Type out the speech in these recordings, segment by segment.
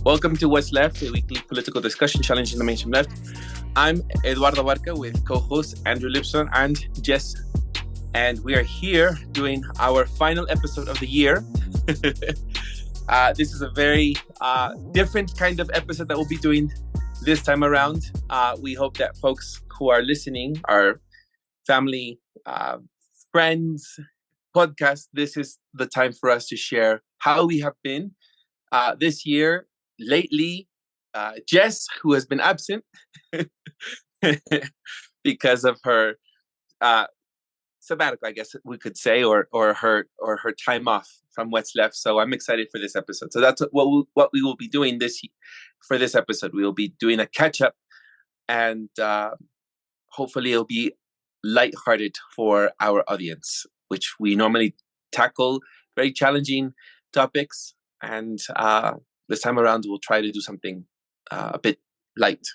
Welcome to What's Left, a weekly political discussion challenging the mainstream left. I'm Eduardo with co-hosts Andrew Lipson and Jess, and we are here doing our final episode of the year. This is a very different kind of episode that we'll be doing this time around. We hope that folks who are listening, our family, friends, podcast, this is the time for us to share how we have been this year. Lately, Jess, who has been absent because of her sabbatical, I guess we could say, or her time off from What's Left. So I'm excited for this episode. So that's what we will be doing for this episode. We will be doing a catch up, and hopefully it'll be lighthearted for our audience, which we normally tackle very challenging topics, and this time around we'll try to do something a bit light.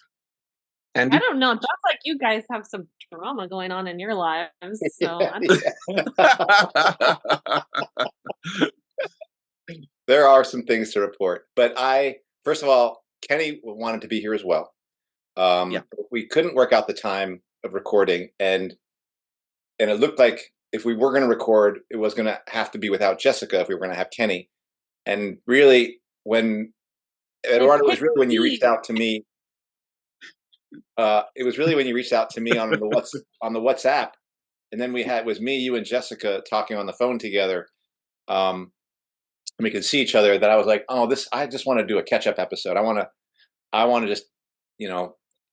And I don't know. It sounds like you guys have some drama going on in your lives. So there are some things to report, but first of all, Kenny wanted to be here as well. We couldn't work out the time of recording, and it looked like if we were going to record, it was going to have to be without Jessica if we were going to have Kenny. And really, when Eduardo was really when you reached out to me. It was really when you reached out to me on the WhatsApp, and then it was me, you, and Jessica talking on the phone together. And we could see each other. That I was like, I just want to do a catch-up episode. I want to just,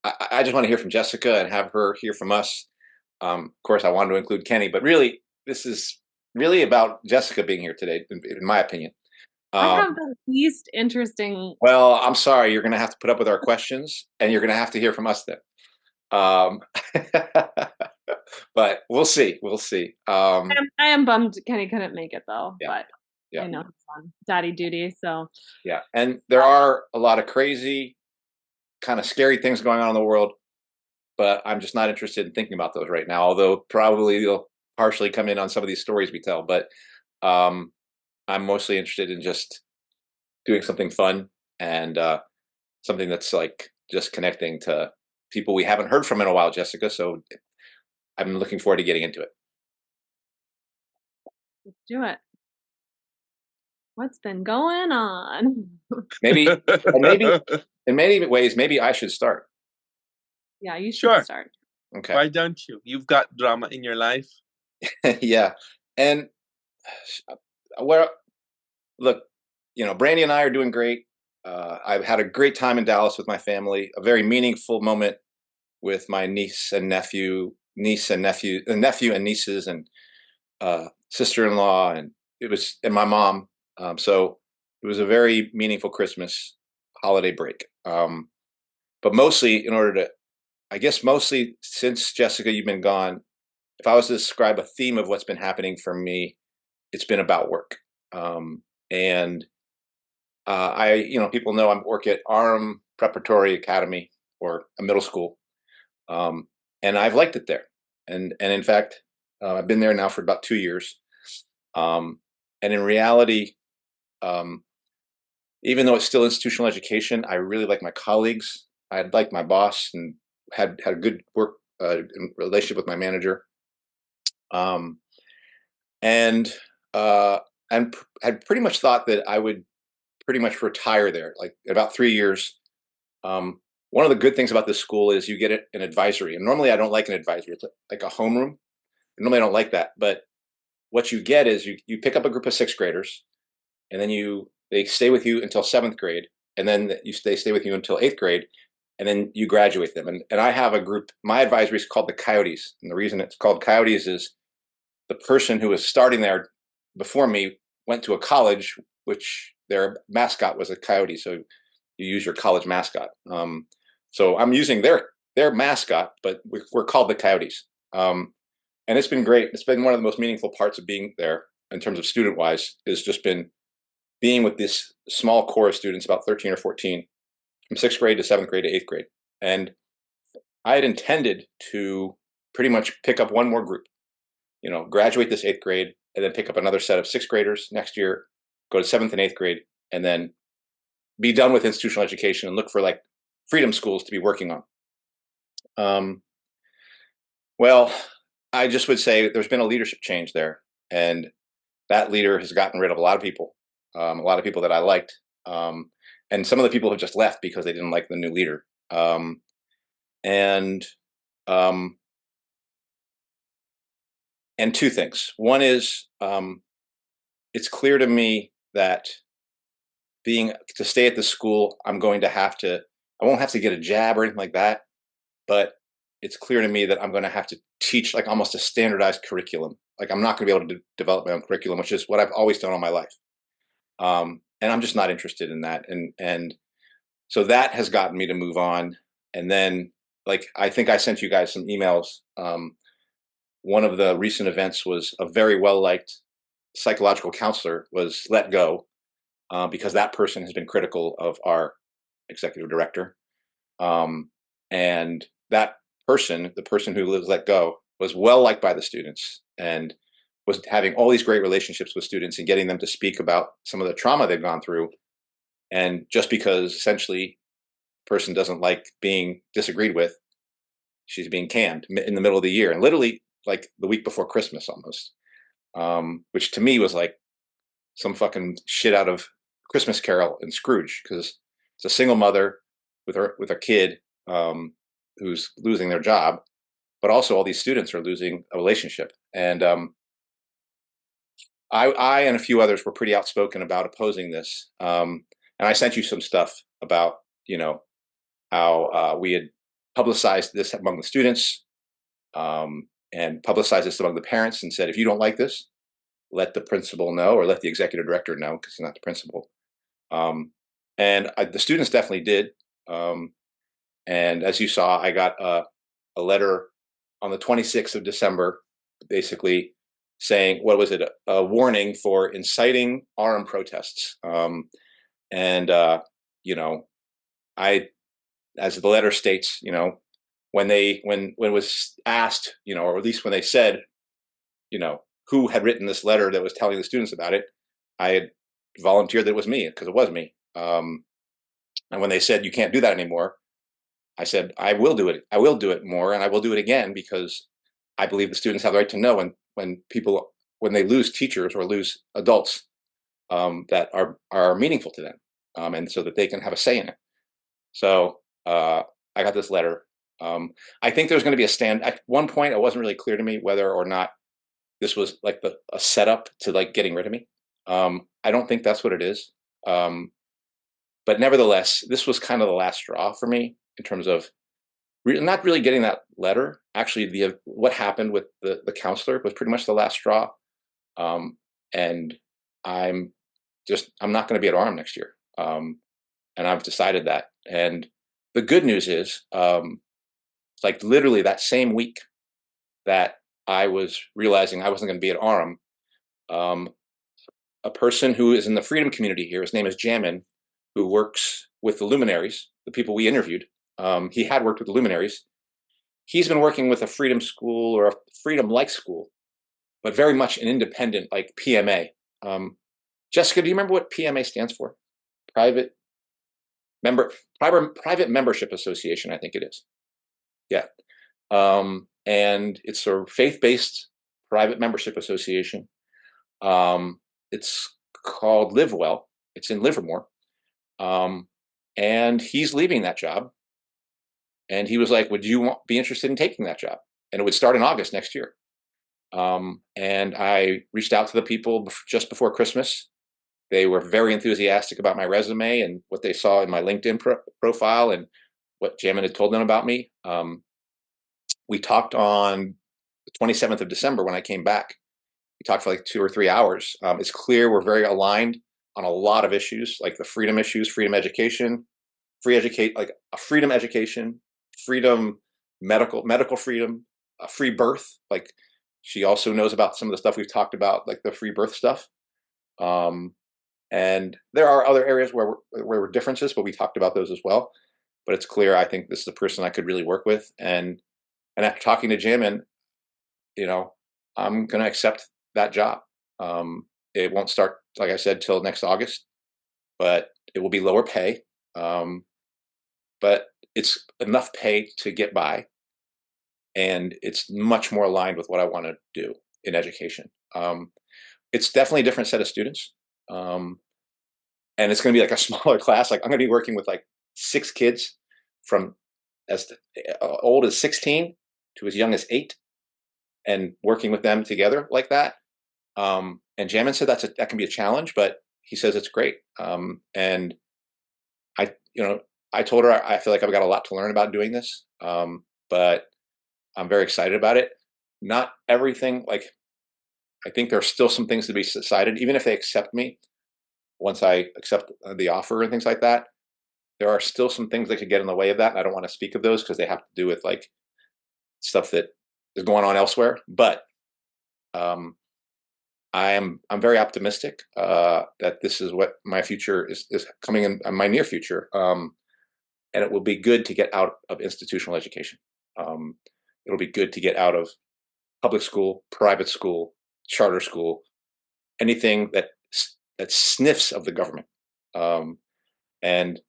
I just want to hear from Jessica and have her hear from us. Of course, I wanted to include Kenny, but really, this is really about Jessica being here today, in my opinion. I have the least interesting. Well, I'm sorry. You're going to have to put up with our questions, and you're going to have to hear from us then. But we'll see. We'll see. I am bummed Kenny couldn't make it though. Yeah. But I know he's on daddy duty, so yeah. And there are a lot of crazy, kind of scary things going on in the world, but I'm just not interested in thinking about those right now. Although probably they'll partially come in on some of these stories we tell, but. I'm mostly interested in just doing something fun and something that's like just connecting to people we haven't heard from in a while, Jessica. So I'm looking forward to getting into it. Let's do it. What's been going on? Maybe in many ways, maybe I should start. Yeah, you should start. Okay. Why don't you? You've got drama in your life. Yeah. And look, Brandy and I are doing great. I've had a great time in Dallas with my family, a very meaningful moment with my nephew and nieces and sister-in-law, and my mom. So it was a very meaningful Christmas holiday break. But mostly mostly since Jessica, you've been gone, if I was to describe a theme of what's been happening for me, it's been about work. And people know I work at Arm Preparatory Academy, or a middle school. And I've liked it there. And in fact, I've been there now for about 2 years. And in reality, even though it's still institutional education, I really like my colleagues. I like my boss and had a good work relationship with my manager. And had pretty much thought that I would pretty much retire there, like in about 3 years. One of the good things about this school is you get an advisory. And normally I don't like an advisory. It's like a homeroom. Normally I don't like that. But what you get is you pick up a group of 6th graders, and then they stay with you until 7th grade. And then they stay with you until 8th grade. And then you graduate them. And I have a group, my advisory is called the Coyotes. And the reason it's called Coyotes is the person who was starting there before me went to a college, which their mascot was a coyote. So you use your college mascot. So I'm using their mascot, but we're called the Coyotes. And it's been great. It's been one of the most meaningful parts of being there in terms of student-wise, is just been being with this small core of students, about 13 or 14, from 6th grade to 7th grade to 8th grade. And I had intended to pretty much pick up one more group, graduate this 8th grade, and then pick up another set of 6th graders next year, go to 7th and 8th grade, and then be done with institutional education and look for like freedom schools to be working on. Well, I just would say there's been a leadership change there, and that leader has gotten rid of a lot of people that I liked, and some of the people have just left because they didn't like the new leader. And two things. One is it's clear to me that to stay at the school, I won't have to get a jab or anything like that, but it's clear to me that I'm going to have to teach like almost a standardized curriculum. Like I'm not going to be able to develop my own curriculum, which is what I've always done all my life. And I'm just not interested in that. And so that has gotten me to move on. And then, like, I think I sent you guys some emails. One of the recent events was a very well-liked psychological counselor was let go because that person has been critical of our executive director. And that person, the person who was let go, was well-liked by the students and was having all these great relationships with students and getting them to speak about some of the trauma they've gone through. And just because essentially the person doesn't like being disagreed with, she's being canned in the middle of the year, and literally like the week before Christmas almost, which to me was like some fucking shit out of Christmas Carol and Scrooge, because it's a single mother with a kid who's losing their job, but also all these students are losing a relationship. And I and a few others were pretty outspoken about opposing this. And I sent you some stuff about, how we had publicized this among the students and publicized this among the parents and said, if you don't like this, let the principal know, or let the executive director know, because he's not the principal. The students definitely did. And as you saw, I got a letter on the 26th of December, basically saying, what was it? A warning for inciting armed protests. As the letter states, when it was asked, or at least when they said, who had written this letter that was telling the students about it, I had volunteered that it was me, because it was me. And when they said you can't do that anymore, I said I will do it. I will do it more, and I will do it again, because I believe the students have the right to know when they lose teachers or lose adults that are meaningful to them, and so that they can have a say in it. So I got this letter. I think there's going to be a stand. At one point, it wasn't really clear to me whether or not this was like a setup to like getting rid of me. I don't think that's what it is. But nevertheless, this was kind of the last straw for me in terms of not really getting that letter. Actually, what happened with the counselor was pretty much the last straw. And I'm not going to be at ARM next year. And I've decided that. And the good news is, like literally that same week that I was realizing I wasn't going to be at ARM, a person who is in the freedom community here, his name is Jamin, who works with the luminaries, the people we interviewed. He had worked with the luminaries. He's been working with a freedom school or a freedom-like school, but very much an independent, like PMA. Jessica, do you remember what PMA stands for? Private Membership Association, I think it is. Yeah. And it's a faith-based private membership association. It's called Live Well. It's in Livermore. And he's leaving that job. And he was like, would you be interested in taking that job? And it would start in August next year. And I reached out to the people just before Christmas. They were very enthusiastic about my resume and what they saw in my LinkedIn profile and what Jamin had told them about me. We talked on the 27th of December when I came back. We talked for like 2 or 3 hours. It's clear we're very aligned on a lot of issues, like the freedom issues, freedom education, freedom education, freedom, medical freedom, free birth. Like she also knows about some of the stuff we've talked about, like the free birth stuff. And there are other areas where we're differences, but we talked about those as well. But it's clear, I think this is the person I could really work with. And after talking to Jim, and I'm going to accept that job. It won't start, like I said, till next August, but it will be lower pay, but it's enough pay to get by, and it's much more aligned with what I want to do in education. It's definitely a different set of students, and it's going to be like a smaller class. Like I'm going to be working with like 6 kids from as old as 16 to as young as 8, and working with them together like that. And Jamin said that can be a challenge, but he says it's great. And I, I told her I feel like I've got a lot to learn about doing this, but I'm very excited about it. Not everything, like I think there's still some things to be decided, even if they accept me. Once I accept the offer and things like that, there are still some things that could get in the way of that. I don't want to speak of those because they have to do with like stuff that is going on elsewhere. But I'm very optimistic that this is what my future is coming in my near future, and it will be good to get out of institutional education. It'll be good to get out of public school, private school, charter school, anything that sniffs of the government. And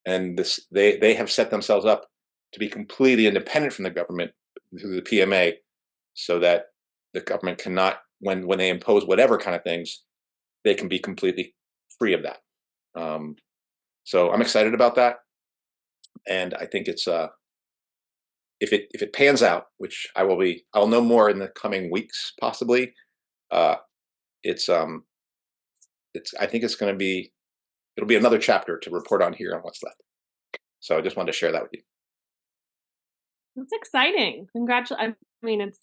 this they have set themselves up to be completely independent from the government through the PMA, so that the government cannot, when they impose whatever kind of things, they can be completely free of that. So I'm excited about that, and I think it's if it pans out, which I'll know more in the coming weeks possibly. It's I think it's going to be, it'll be another chapter to report on here on what's left. So I just wanted to share that with you. That's exciting. Congratulations.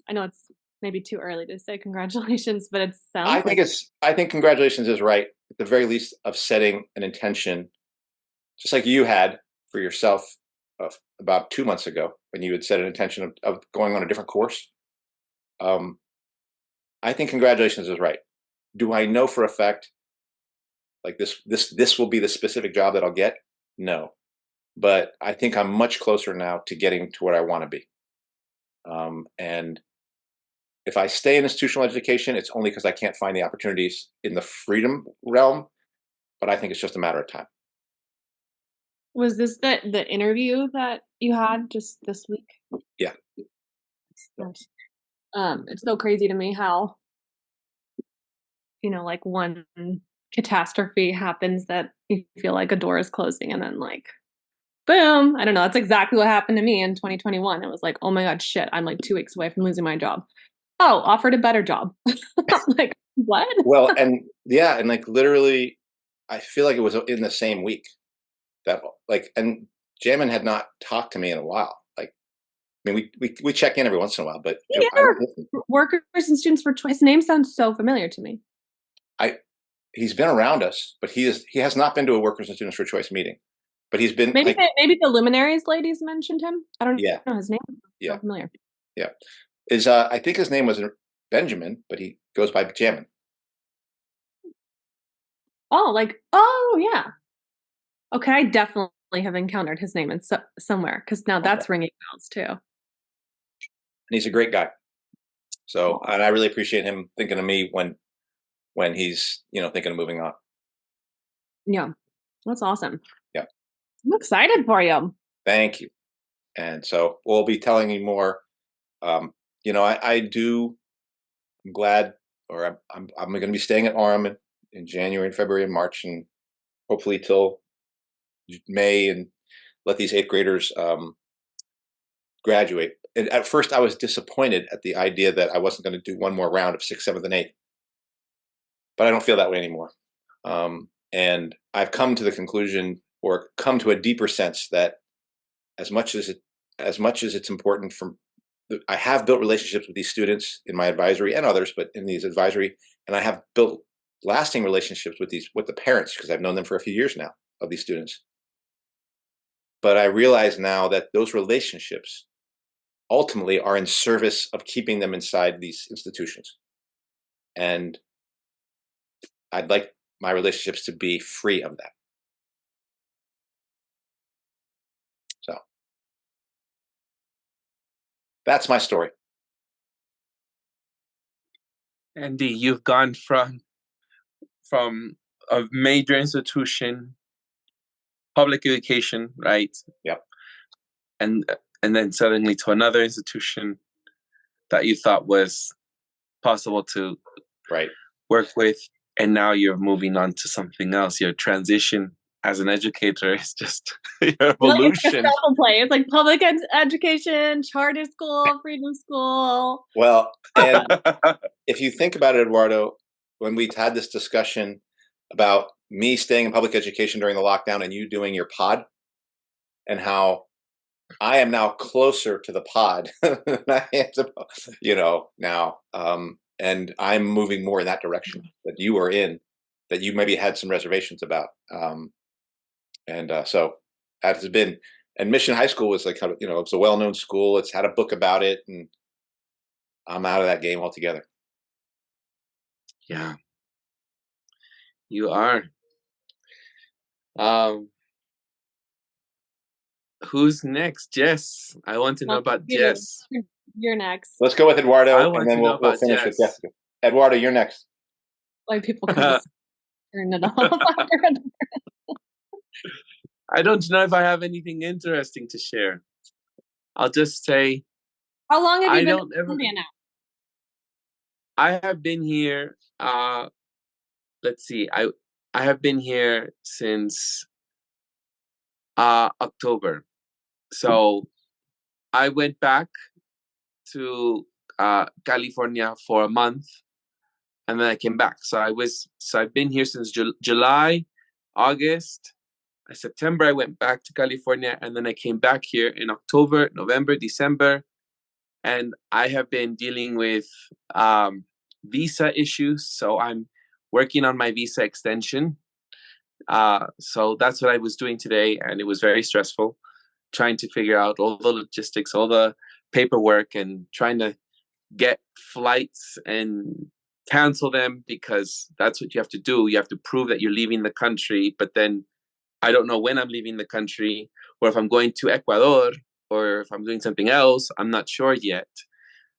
I know it's maybe too early to say congratulations, but it sounds I think congratulations is right, at the very least, of setting an intention, just like you had for yourself about 2 months ago when you had set an intention of going on a different course. I think congratulations is right. Do I know for a fact like this will be the specific job that I'll get? No, but I think I'm much closer now to getting to what I want to be. And if I stay in institutional education, it's only because I can't find the opportunities in the freedom realm, but I think it's just a matter of time. Was this the interview that you had just this week? Yeah. It's so crazy to me how, like one catastrophe happens that you feel like a door is closing, and then like, boom, I don't know. That's exactly what happened to me in 2021. It was like, oh my God, shit, I'm like 2 weeks away from losing my job. Oh, offered a better job. Like, what? Well, and yeah, and like literally, I feel like it was in the same week that like, and Jamin had not talked to me in a while. Like, I mean, we check in every once in a while, but Workers and Students for Choice. His name sounds so familiar to me. He's been around us, but he has not been to a Workers and Students for Choice meeting. But he's been maybe the Luminaries ladies mentioned him. I don't know his name. Yeah, so familiar. Yeah, I think his name was Benjamin, but he goes by Jamin. Oh yeah. Okay, I definitely have encountered his name in somewhere, because now that's ringing bells too. And he's a great guy. So, and I really appreciate him thinking of me when he's thinking of moving on. Yeah, that's awesome. Yeah, I'm excited for you. Thank you. And so we'll be telling you more. I'm glad, or I'm going to be staying at Orem in January and February and March, and hopefully till May, and let these 8th graders graduate. And at first I was disappointed at the idea that I wasn't going to do one more round of 6th, 7th, and 8th. But I don't feel that way anymore. And I've come to the conclusion, or come to a deeper sense, that as much as it's important I have built relationships with these students in my advisory and others, but in these advisory, and I have built lasting relationships with the parents, because I've known them for a few years now, of these students. But I realize now that those relationships ultimately are in service of keeping them inside these institutions. And I'd like my relationships to be free of that. So that's my story. Andy, you've gone from a major institution, public education, right? Yep. And then suddenly to another institution that you thought was possible to Right. work with, and now you're moving on to something else. Your transition as an educator is just your evolution. It's like public education, charter school, freedom school. Well, and if you think about it, Eduardo, when we had this discussion about me staying in public education during the lockdown and you doing your pod, and how I am now closer to the pod than I am to, now. And I'm moving more in that direction that you are in, that you maybe had some reservations about. So that has been, and Mission High School was like, it's a well-known school. It's had a book about it, and I'm out of that game altogether. Yeah, you are. Who's next? Jess. I want to know about Jess. You're next. Let's go with Eduardo, and then we'll finish with Jessica. Eduardo, you're next. Like people can just turn it off. I don't know if I have anything interesting to share. I'll just say, how long have you been in Colombia now? I have been here. Let's see. I have been here since October. So I went back to California for a month, and then I came back. So I've been here since July, August, September. I went back to California, and then I came back here in October, November, December, and I have been dealing with visa issues. So I'm working on my visa extension. So that's what I was doing today, and it was very stressful, trying to figure out all the logistics, all the paperwork, and trying to get flights and cancel them, because that's what you have to do. You have to prove that you're leaving the country, but then I don't know when I'm leaving the country, or if I'm going to Ecuador, or if I'm doing something else. I'm not sure yet,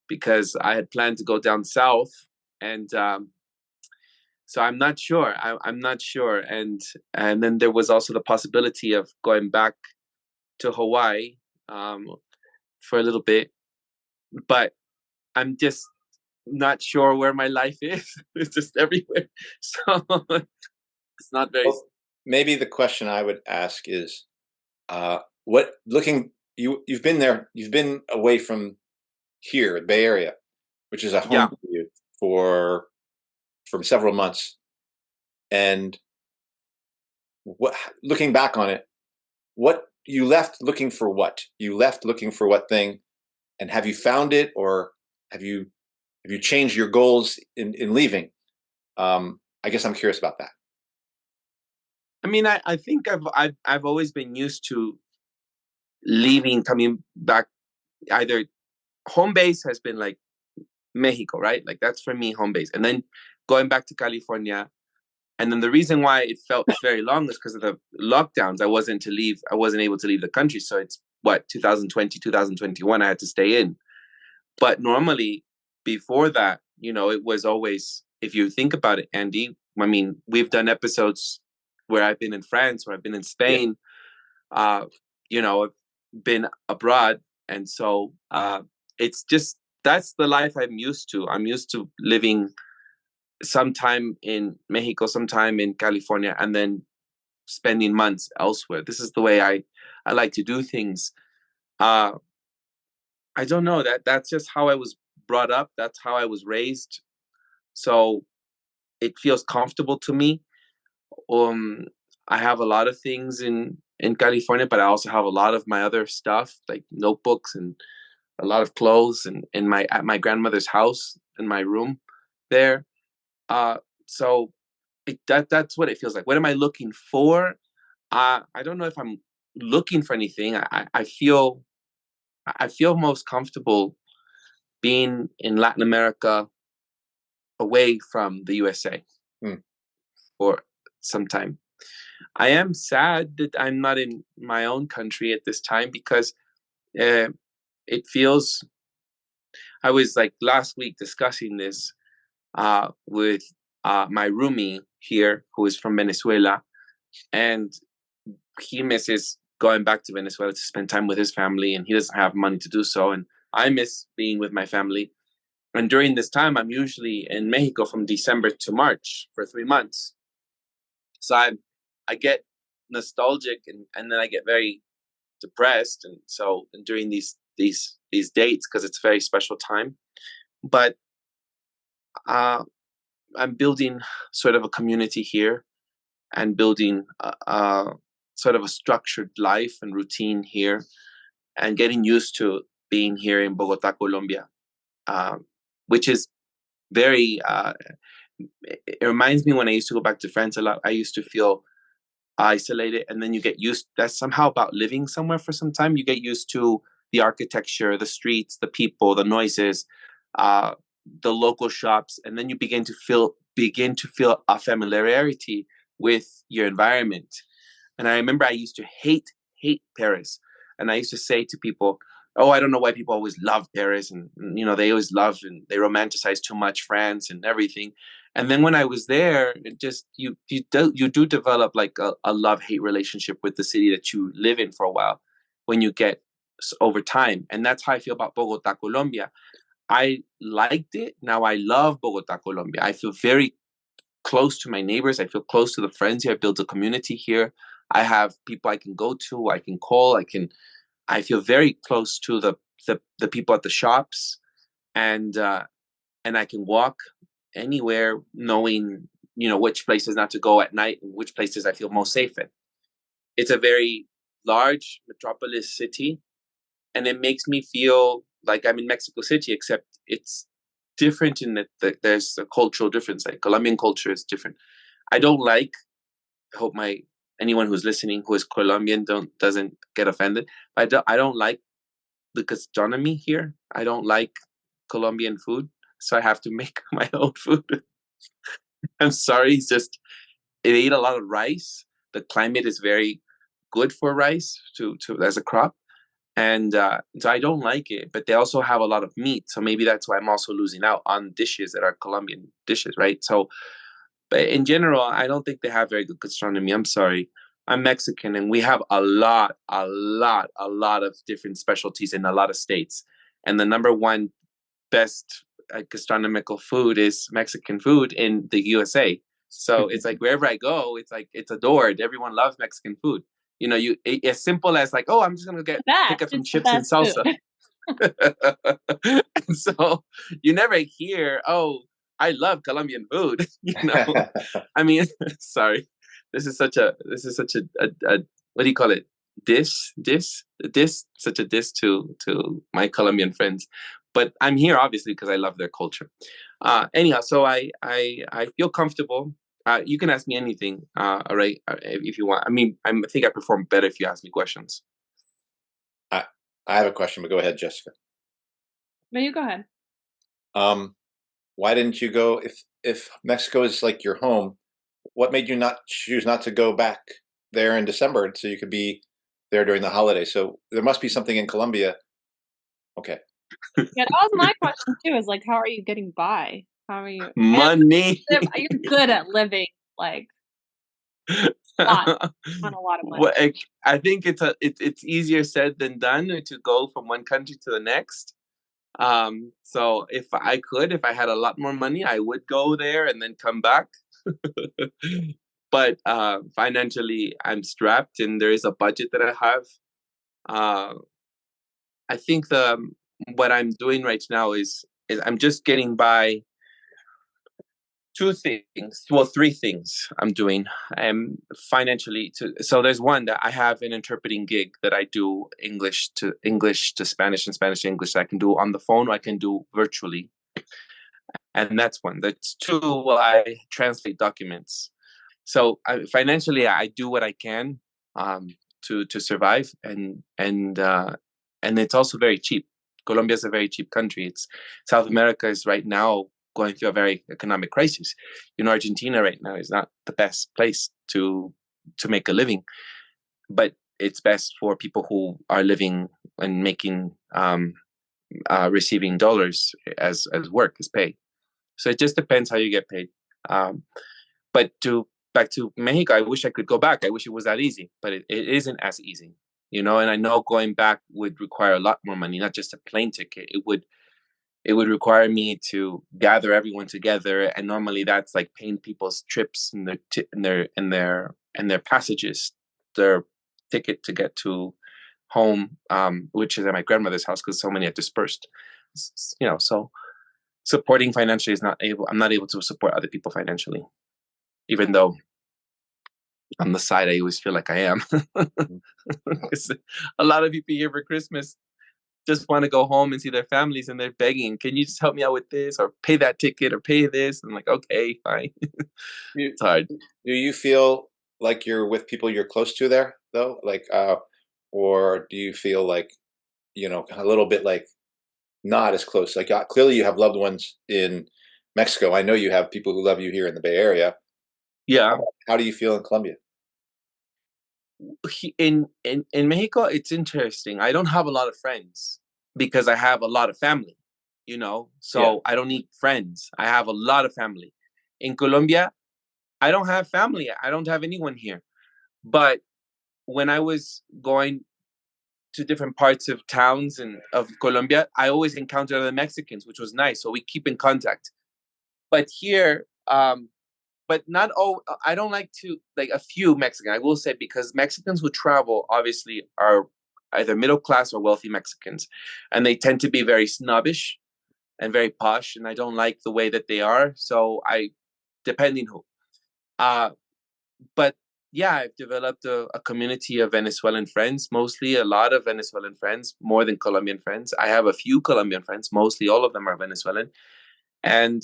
because I had planned to go down south, and so I'm not sure. I'm not sure, and then there was also the possibility of going back to Hawaii for a little bit, but I'm just not sure where my life is. It's just everywhere, so it's not very. Well, maybe the question I would ask is, you've been there, you've been away from here, the Bay Area, which is a home for you for several months, and looking back on it, what you left looking for? What you left looking for? What thing? And have you found it, or have you changed your goals in leaving? I guess I'm curious about that. I mean, I think I've always been used to leaving, coming back. Either home base has been like Mexico, right? Like that's for me home base, and then going back to California. And then the reason why it felt very long is because of the lockdowns. I wasn't able to leave the country. So it's 2020, 2021, I had to stay in. But normally before that, it was always, if you think about it, Andy, I mean, we've done episodes where I've been in France, where I've been in Spain, I've been abroad. And so it's just, that's the life I'm used to. I'm used to living sometime in Mexico, sometime in California, and then spending months elsewhere. This is the way I like to do things. I don't know, that's just how I was brought up. That's how I was raised. So it feels comfortable to me. I have a lot of things in California, but I also have a lot of my other stuff, like notebooks and a lot of clothes, and at my grandmother's house in my room there. So that's what it feels like. What am I looking for? I don't know if I'm looking for anything. I feel most comfortable being in Latin America, away from the USA for some time. I am sad that I'm not in my own country at this time, because it feels. I was like last week discussing this with my roomie, here who is from Venezuela, and he misses going back to Venezuela to spend time with his family, and he doesn't have money to do so. And I miss being with my family. And during this time, I'm usually in Mexico from December to March for 3 months. So I get nostalgic, and then I get very depressed. And so during these dates, because it's a very special time. But I'm building sort of a community here, and building sort of a structured life and routine here, and getting used to being here in Bogota, Colombia, which is very, it reminds me when I used to go back to France a lot. I used to feel isolated, and then you get used, that's somehow about living somewhere for some time. You get used to the architecture, the streets, the people, the noises, the local shops, and then you begin to feel a familiarity with your environment. And I remember I used to hate Paris, and I used to say to people, oh, I don't know why people always love Paris, and they always love, and they romanticize too much France and everything. And then when I was there, it just you do develop like a love-hate relationship with the city that you live in for a while, when you get over time. And that's how I feel about Bogota, Colombia. I liked it. Now I love Bogota, Colombia. I feel very close to my neighbors. I feel close to the friends here. I built a community here. I have people I can go to, I can call, I feel very close to the people at the shops, and I can walk anywhere, knowing which places not to go at night and which places I feel most safe in. It's a very large metropolis city, and it makes me feel like I'm in Mexico City, except it's different in that there's a cultural difference. Like Colombian culture is different. I hope anyone who's listening who is Colombian doesn't get offended. I don't like the gastronomy here. I don't like Colombian food, so I have to make my own food. I'm sorry, it ate a lot of rice. The climate is very good for rice to as a crop, and so I don't like it. But they also have a lot of meat, so maybe that's why I'm also losing out on dishes that are Colombian dishes, right? So, but in general, I don't think they have very good gastronomy. I'm sorry. I'm Mexican, and we have a lot of different specialties in a lot of states. And the number one best gastronomical food is Mexican food in the USA. So it's like wherever I go, it's like it's adored. Everyone loves Mexican food. As simple as like, oh, I'm just gonna pick up some chips and salsa. And so you never hear, oh, I love Colombian food. I mean, sorry, this is such a what do you call it? Such a diss to my Colombian friends. But I'm here obviously because I love their culture. Anyhow, so I feel comfortable. You can ask me anything, all right, if you want. I mean, I think I perform better if you ask me questions. I have a question, but go ahead, Jessica. No, you go ahead. Why didn't you go, if Mexico is like your home, what made you choose not to go back there in December so you could be there during the holiday? So there must be something in Colombia. Okay. Yeah, that was my question too, is like, how are you getting by? How are you? Money. You're good at living like on a lot of money. Well, I think it's easier said than done to go from one country to the next. So if I had a lot more money, I would go there and then come back. But financially, I'm strapped, and there is a budget that I have. I think what I'm doing right now is I'm just getting by. Three things I'm doing financially. So there's one that I have an interpreting gig that I do English to Spanish and Spanish to English that I can do on the phone, or I can do virtually. And that's one. That's two, I translate documents. So financially, I do what I can to survive, and it's also very cheap. Colombia is a very cheap country. South America is right now going through a very economic crisis. Argentina right now is not the best place to make a living, but it's best for people who are living and making receiving dollars as work, as pay. So it just depends how you get paid. But back to Mexico, I wish I could go back. I wish it was that easy, but it isn't as easy, you know. And I know going back would require a lot more money, not just a plane ticket. It would require me to gather everyone together, and normally that's like paying people's trips and their passages, their ticket to get to home, which is at my grandmother's house because so many are dispersed. You know, so supporting financially I'm not able to support other people financially, even though on the side I always feel like I am. A lot of people here for Christmas just want to go home and see their families, and they're begging, can you just help me out with this, or pay that ticket, or pay this? I'm like, okay, fine. It's hard. Do you feel like you're with people you're close to there, though? Like, or do you feel like, a little bit like not as close? Like, clearly you have loved ones in Mexico. I know you have people who love you here in the Bay Area. Yeah. How do you feel in Colombia? In Mexico, it's interesting. I don't have a lot of friends because I have a lot of family, so I don't need friends. I have a lot of family. In Colombia, I don't have family. I don't have anyone here. But when I was going to different parts of towns and of Colombia, I always encountered other Mexicans, which was nice. So we keep in contact. But here, but not all. I don't like to, like, a few Mexican, I will say, because Mexicans who travel obviously are either middle class or wealthy Mexicans, and they tend to be very snobbish and very posh, and I don't like the way that they are. So depending who. But yeah, I've developed a community of Venezuelan friends, mostly a lot of Venezuelan friends, more than Colombian friends. I have a few Colombian friends, mostly all of them are Venezuelan. And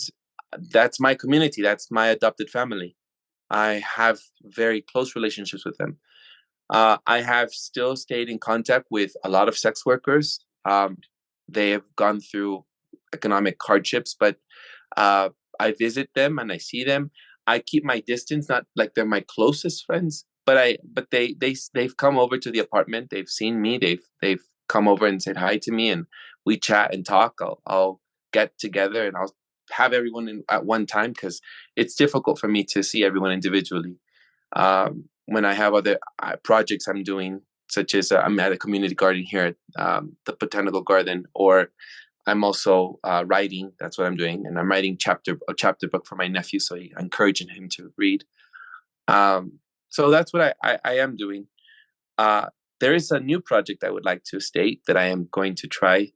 that's my community. That's my adopted family. I have very close relationships with them. I have still stayed in contact with a lot of sex workers. They have gone through economic hardships, but I visit them and I see them. I keep my distance, not like they're my closest friends, but they've come over to the apartment. They've seen me. They've come over and said hi to me, and we chat and talk. I'll get together and I'll have everyone at one time, because it's difficult for me to see everyone individually. When I have other projects I'm doing, such as I'm at a community garden here at the Botanical Garden, or I'm also writing. That's what I'm doing, and I'm writing a chapter book for my nephew, so I'm encouraging him to read. So that's what I am doing. There is a new project I would like to state that I am going to try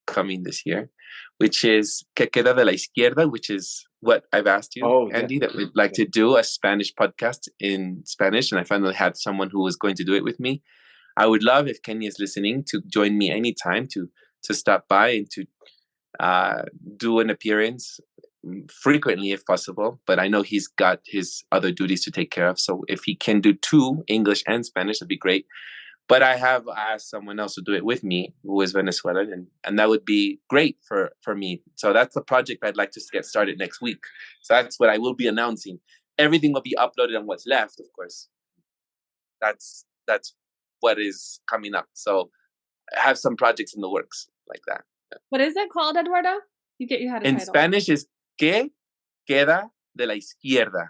coming this year, which is Que Queda de la Izquierda, which is what I've asked you, Andy, that we'd like to do a Spanish podcast in Spanish, and I finally had someone who was going to do it with me. I would love, if Kenny is listening, to join me anytime to stop by and to do an appearance frequently if possible. But I know he's got his other duties to take care of. So if he can do 2, English and Spanish, that'd be great. But I have asked someone else to do it with me who is Venezuelan, and that would be great for me. So that's the project I'd like to get started next week. So that's what I will be announcing. Everything will be uploaded on what's left, of course. That's what is coming up. So I have some projects in the works like that. What is it called, Eduardo? You had a in title. Spanish is Que Queda de la Izquierda.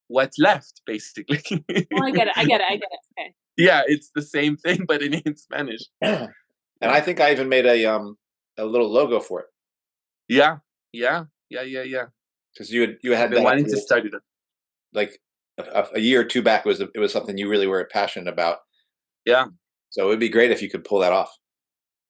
What's left, basically. Oh, I get it. Okay. Yeah, it's the same thing, but in Spanish. And I think I even made a little logo for it. Yeah. Because you had been wanting to start it up. Like a year or two back, it was something you really were passionate about. Yeah. So it would be great if you could pull that off.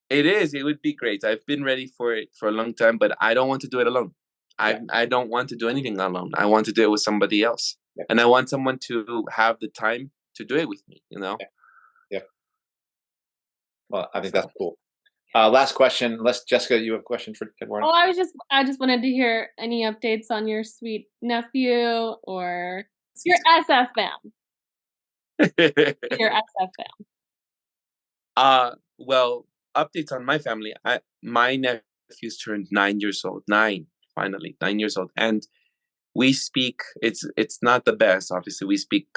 It would be great. I've been ready for it for a long time, but I don't want to do it alone. I don't want to do anything alone. I want to do it with somebody else. Yeah. And I want someone to have the time to do it with me, Yeah. Well, I think that's cool. Last question. Jessica, you have a question for Eduardo? Oh, I just wanted to hear any updates on your sweet nephew or your SFM. Your SFM. Well, updates on my family. My nephew's turned 9 years old. 9 years old, and we speak. It's not the best, obviously. We speak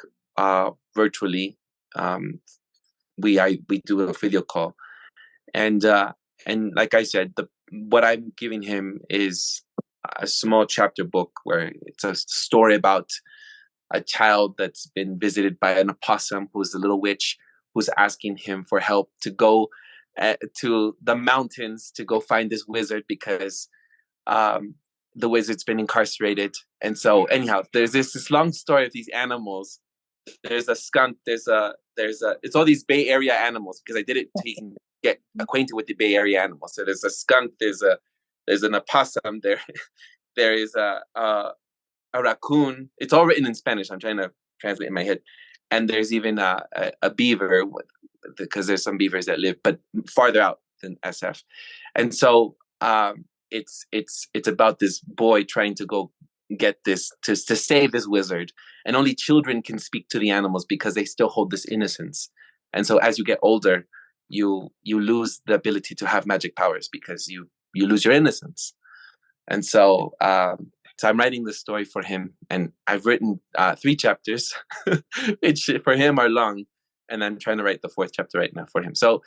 virtually. We do a video call, and like I said, what I'm giving him is a small chapter book where it's a story about a child that's been visited by an opossum who's a little witch who's asking him for help to go to the mountains to go find this wizard because the wizard's been incarcerated. And so anyhow, there's this long story of these animals. There's a skunk, there's a it's all these Bay Area animals because I did it so you can get acquainted with the Bay Area animals. So there's a skunk, there's an opossum, there is a raccoon. It's all written in Spanish. I'm trying to translate in my head. And there's even a beaver because there's some beavers that live but farther out than SF. And so it's about this boy trying to go get this to save this wizard, and only children can speak to the animals because they still hold this innocence. And so as you get older, you lose the ability to have magic powers because you lose your innocence. And so so I'm writing this story for him, and I've written 3 chapters which for him are long, and I'm trying to write the 4th chapter right now for him. So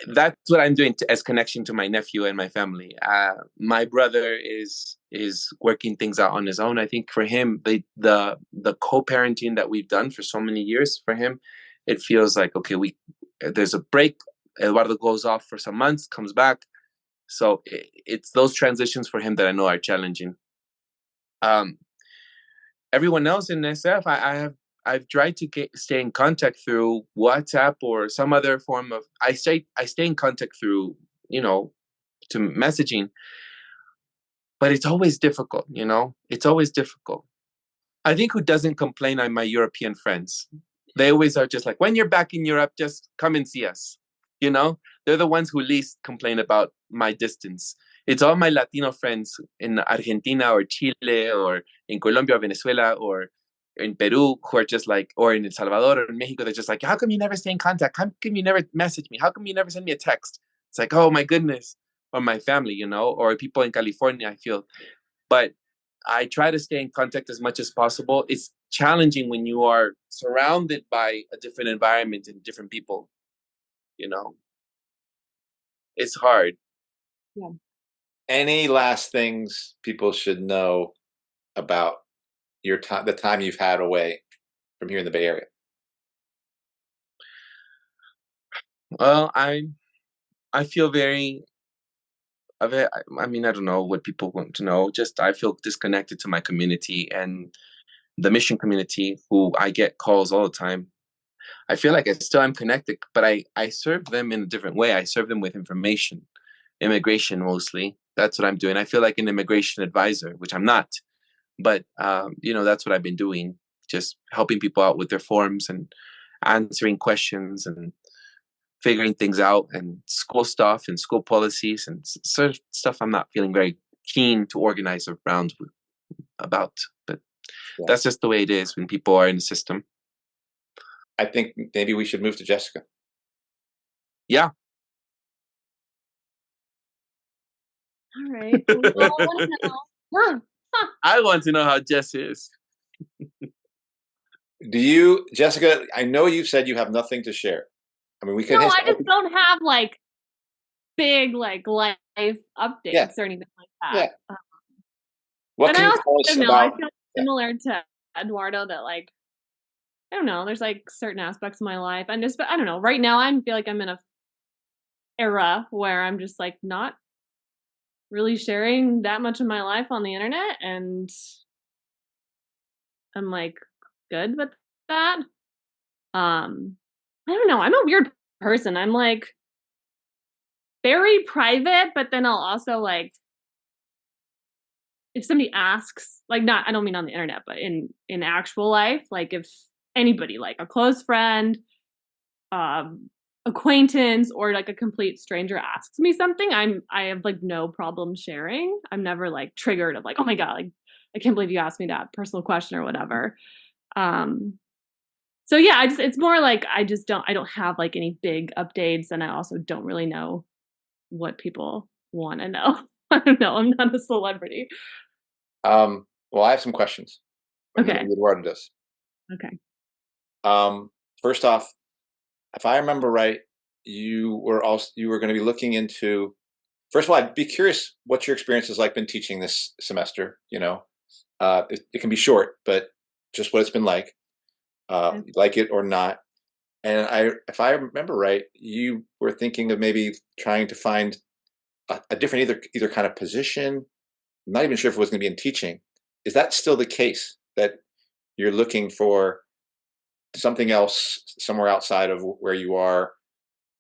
that's what I'm doing as connection to my nephew and my family. My brother is working things out on his own. I think for him, the co-parenting that we've done for so many years, for him, it feels like, okay, there's a break. Eduardo goes off for some months, comes back. So it's those transitions for him that I know are challenging. Everyone else in SF, I've tried to stay in contact through WhatsApp or some other form of. I stay in contact through to messaging, but it's always difficult. It's always difficult. I think who doesn't complain are my European friends. They always are just like, when you're back in Europe, just come and see us. They're the ones who least complain about my distance. It's all my Latino friends in Argentina or Chile or in Colombia or Venezuela or in Peru who are just like, or in El Salvador or in Mexico, they're just like, how come you never stay in contact? How come you never message me? How come you never send me a text? It's like, oh my goodness. Or my family, or people in California, I feel. But I try to stay in contact as much as possible. It's challenging when you are surrounded by a different environment and different people. It's hard. Yeah. Any last things people should know about your time, the time you've had away from here in the Bay Area? Well, I feel I mean, I don't know what people want to know. Just I feel disconnected to my community and the mission community, who I get calls all the time. I feel like I still am connected, but I serve them in a different way. I serve them with information, immigration mostly. That's what I'm doing. I feel like an immigration advisor, which I'm not, but that's what I've been doing, just helping people out with their forms and answering questions and figuring things out and school stuff and school policies and sort of stuff I'm not feeling very keen to organize around about. But that's just the way it is when people are in the system. I think maybe we should move to Jessica. Yeah. All right. Well, I want to know how Jess is. Do you, Jessica? I know you said you have nothing to share. I mean, we can. No, I just don't have big life updates or anything like that. Yeah. What can you tell us about? I feel similar to Eduardo that I don't know. There's certain aspects of my life, and just I don't know. Right now, I feel like I'm in a era where I'm just not really sharing that much of my life on the internet, and I'm good with that. I don't know. I'm a weird person. I'm very private, but then I'll also if somebody asks, I don't mean on the internet, but in actual life, if anybody, a close friend, acquaintance, or a complete stranger asks me something, I have no problem sharing. I'm never triggered of oh my God, I can't believe you asked me that personal question or whatever. So yeah, it's more I don't have any big updates, and I also don't really know what people want to know. I don't know. I'm not a celebrity. Well, I have some questions. Okay. Eduardo does. Okay. First off, if I remember right, you were going to be looking into first of all, I'd be curious what your experience has like been teaching this semester. It can be short, but just what it's been like it or not. And if I remember right, you were thinking of maybe trying to find a different either kind of position. I'm not even sure if it was going to be in teaching. Is that still the case, that you're looking for something else somewhere outside of where you are,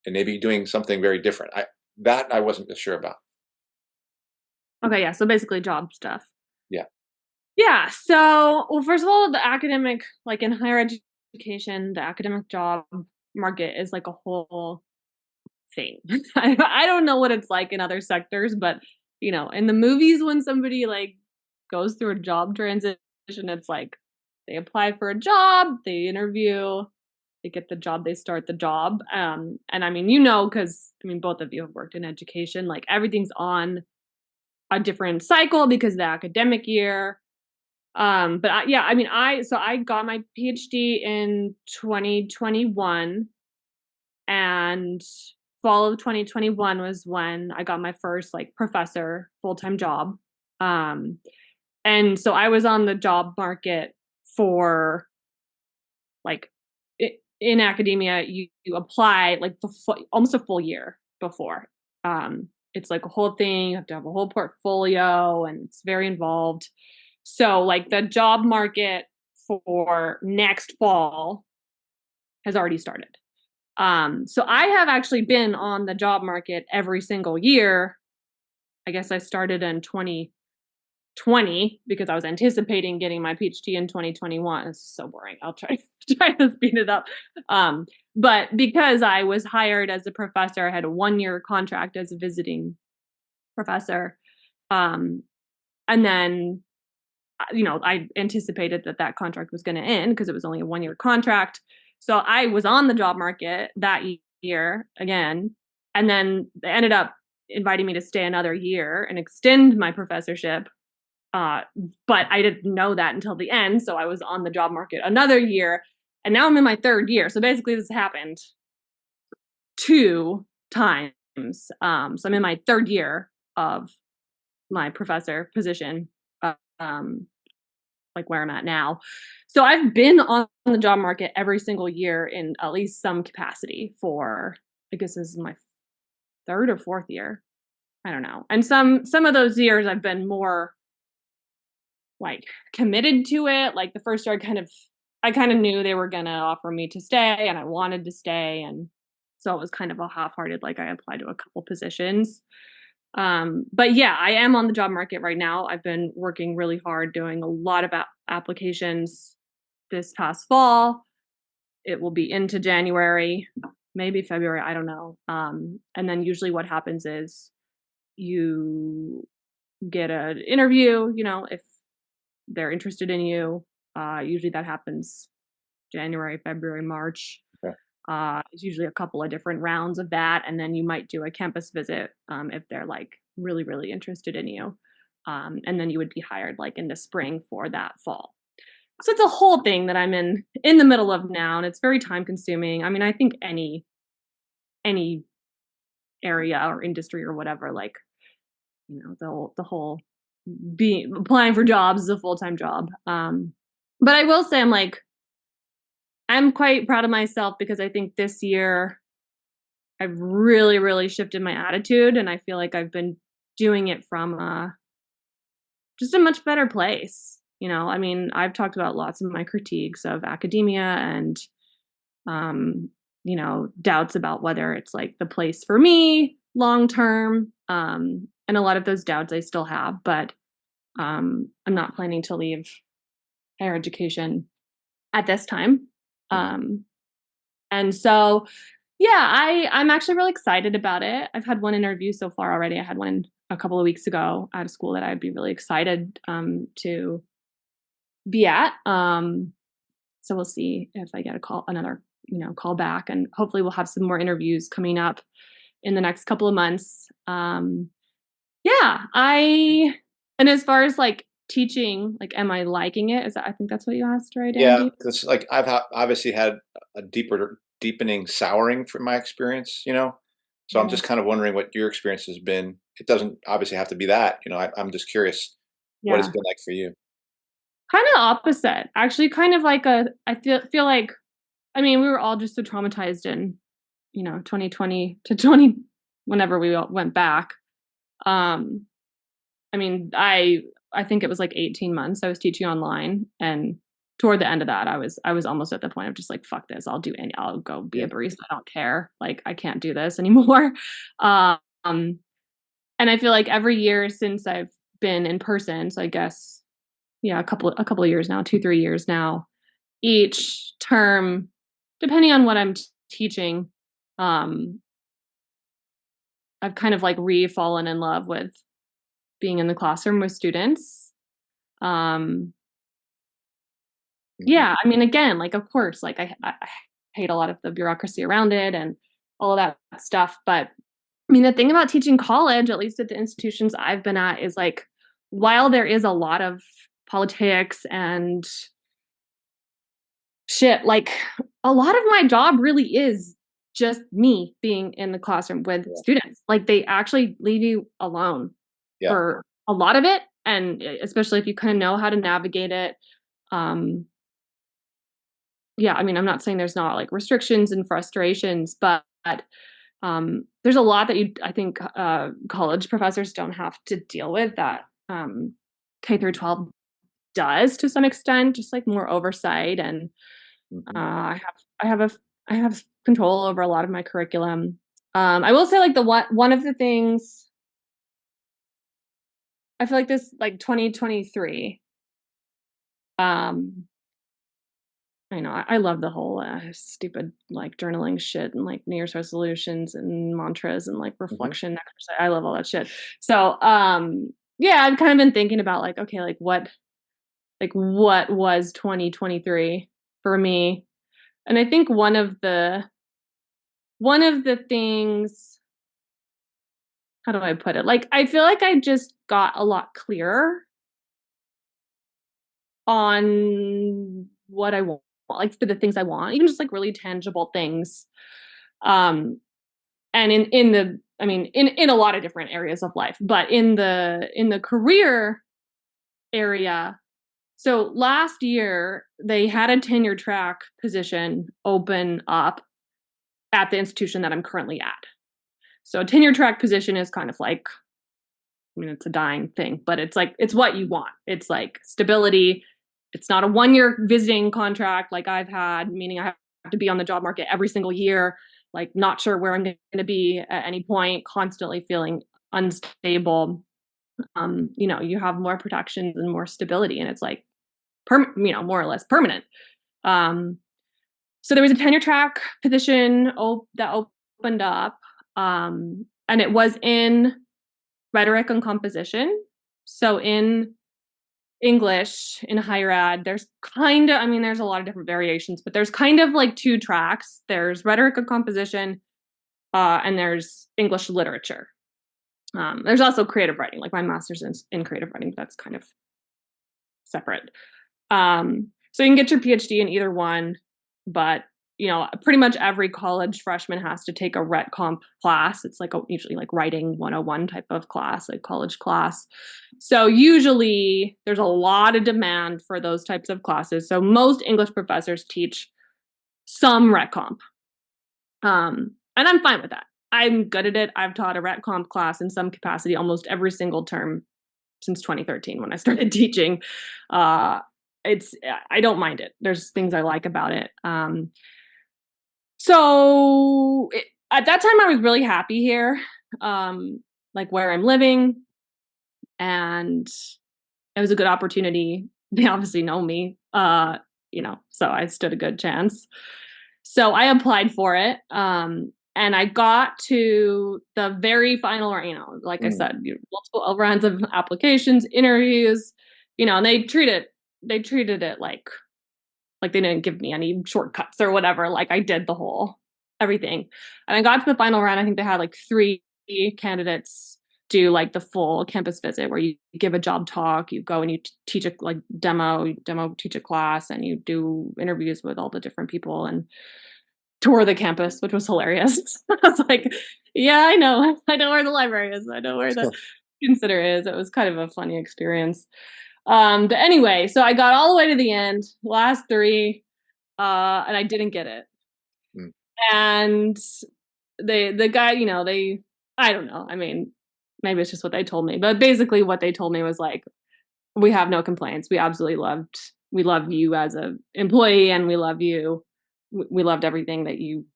and maybe doing something very different? I wasn't sure about. Okay, yeah. So basically, job stuff. Yeah. Yeah. So, well, first of all, the academic, like in higher education, the academic job market is like a whole thing. I don't know what it's like in other sectors, but in the movies, when somebody like goes through a job transition, it's like they apply for a job, they interview, they get the job, they start the job. And I mean, because both of you have worked in education, like everything's on a different cycle because of the academic year. But I got my PhD in 2021, and fall of 2021 was when I got my first like professor full-time job. And so I was on the job market for like in academia, you apply like almost a full year before. It's like a whole thing. You have to have a whole portfolio, and it's very involved. So like the job market for next fall has already started. So I have actually been on the job market every single year. I guess I started in 2020 because I was anticipating getting my PhD in 2021. It's so boring. I'll try to speed it up. But because I was hired as a professor, I had a 1-year contract as a visiting professor. And then, I anticipated that contract was going to end because it was only a 1-year contract. So I was on the job market that year again, and then they ended up inviting me to stay another year and extend my professorship. But I didn't know that until the end. So I was on the job market another year, and now I'm in my 3rd year. So basically this happened 2 times. So I'm in my 3rd year of my professor position, like where I'm at now. So I've been on the job market every single year in at least some capacity for, I guess this is my 3rd or 4th year. I don't know. And some of those years I've been more like committed to it. Like the first year I kind of knew they were going to offer me to stay, and I wanted to stay. And so it was kind of a half-hearted, like I applied to a couple positions. But yeah, I am on the job market right now. I've been working really hard doing a lot of applications this past fall. It will be into January, maybe February, I don't know. And then usually what happens is you get an interview, if they're interested in you. Usually that happens January, February, March. Okay. It's usually a couple of different rounds of that, and then you might do a campus visit if they're like really, really interested in you. And then you would be hired like in the spring for that fall. So it's a whole thing that I'm in the middle of now, and it's very time consuming. I think any area or industry or whatever, like the whole applying for jobs is a full-time job. But I will say I'm quite proud of myself because I think this year I've really, really shifted my attitude, and I feel like I've been doing it from just a much better place. I've talked about lots of my critiques of academia and, doubts about whether it's like the place for me long term. And a lot of those doubts I still have, but I'm not planning to leave higher education at this time. And so, yeah, I'm actually really excited about it. I've had one interview so far already. I had one a couple of weeks ago at a school that I'd be really excited to be at. So we'll see if I get another call back, and hopefully we'll have some more interviews coming up in the next couple of months. And as far as like teaching, like, am I liking it? I think that's what you asked, right, Andy? Yeah, because like I've obviously had a deepening souring from my experience, so I'm just kind of wondering what your experience has been it doesn't obviously have to be that. I'm just curious what it's Yeah. been like for you. Kind of opposite. Actually, kind of like I feel like, I mean, we were all just so traumatized in, 2020 to 20, whenever we all went back. Um, I mean, I think it was like 18 months I was teaching online, and toward the end of that, I was almost at the point of just like, fuck this, I'll go be Yeah. a barista. I don't care. Like, I can't do this anymore. Um, and I feel like every year since I've been in person, so I guess, yeah, a couple of years now, 2-3 years now, each term, depending on what I'm teaching, um, I've kind of like fallen in love with being in the classroom with students. Um, Mhm. yeah, I mean, again, like, of course, like I hate a lot of the bureaucracy around it and all of that stuff. But I mean, the thing about teaching college, at least at the institutions I've been at, is like, while there is a lot of politics and shit, like, a lot of my job really is just me being in the classroom with Yeah. students. Like, they actually leave you alone Yeah. for a lot of it, and especially if you kind of know how to navigate it. Um, yeah, I mean, I'm not saying there's not like restrictions and frustrations, but there's a lot that I think college professors don't have to deal with that K through 12 does to some extent, just like more oversight. And Mhm. I have control over a lot of my curriculum. I will say, like, one of the things I feel like this, like, 2023. Um, I know I love the whole stupid like journaling shit and like New Year's resolutions and mantras and like Mhm. reflection exercise. I love all that shit. So yeah, I've kind of been thinking about like, okay, what was 2023 for me? And I think one of the things, how do I put it? Like, I feel like I just got a lot clearer on what I want, like for the things I want, even just like really tangible things. Um, and in the, I mean, in a lot of different areas of life, but in the career area. So last year they had a tenure track position open up at the institution that I'm currently at. So a tenure track position is kind of like, I mean, it's a dying thing, but it's like, it's what you want. It's like stability. It's not a 1-year visiting contract like I've had, meaning I have to be on the job market every single year, like not sure where I'm going to be at any point, constantly feeling unstable. You have more protections and more stability, and it's like, more or less permanent. Um, so there was a tenure track position that opened up, and it was in rhetoric and composition. So in English in higher ed, there's kind of, I mean, there's a lot of different variations, but there's kind of like 2 tracks. There's rhetoric and composition, and there's English literature. There's also creative writing, like my master's in creative writing, but that's kind of separate. So you can get your PhD in either one, but pretty much every college freshman has to take a Ret Comp class. It's like usually like writing 101 type of class, like college class. So usually there's a lot of demand for those types of classes. So most English professors teach some Ret Comp. And I'm fine with that. I'm good at it. I've taught a Ret Comp class in some capacity almost every single term since 2013 when I started teaching. I don't mind it. There's things I like about it. At that time I was really happy here, like where I'm living, and it was a good opportunity. They obviously know me, so I stood a good chance. So I applied for it. And I got to the very final, like I said, multiple rounds of applications, interviews, and they treated it like they didn't give me any shortcuts or whatever. Like, I did the whole everything. And I got to the final round. I think they had like 3 candidates do like the full campus visit, where you give a job talk, you go and you teach a like teach a class, and you do interviews with all the different people and tour the campus, which was hilarious. I was like, Yeah, I know. I know where the library is. I know where the consider is. It was kind of a funny experience. But anyway, so I got all the way to the end, last three, and I didn't get it. Mm. And the guy, I don't know. I mean, maybe it's just what they told me, but basically what they told me was like, we have no complaints. We love you as a employee, and we love you. We loved everything that you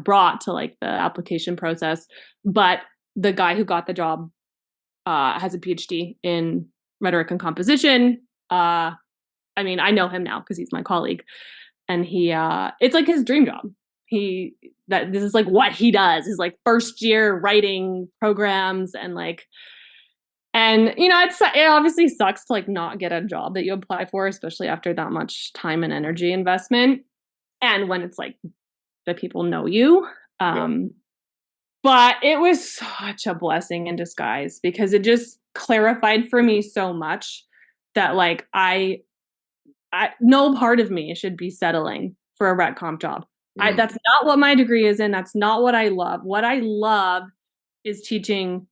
brought to like the application process. But the guy who got the job has a PhD in rhetoric and composition. I mean, I know him now because he's my colleague, and it's like his dream job. This is like what he does. Is like first year writing programs and it obviously sucks to like not get a job that you apply for, especially after that much time and energy investment, and when it's like the people know you. But it was such a blessing in disguise because it just clarified for me so much that like I no part of me should be settling for a rec comp job. That's not what my degree is in. That's not what I love. What I love is teaching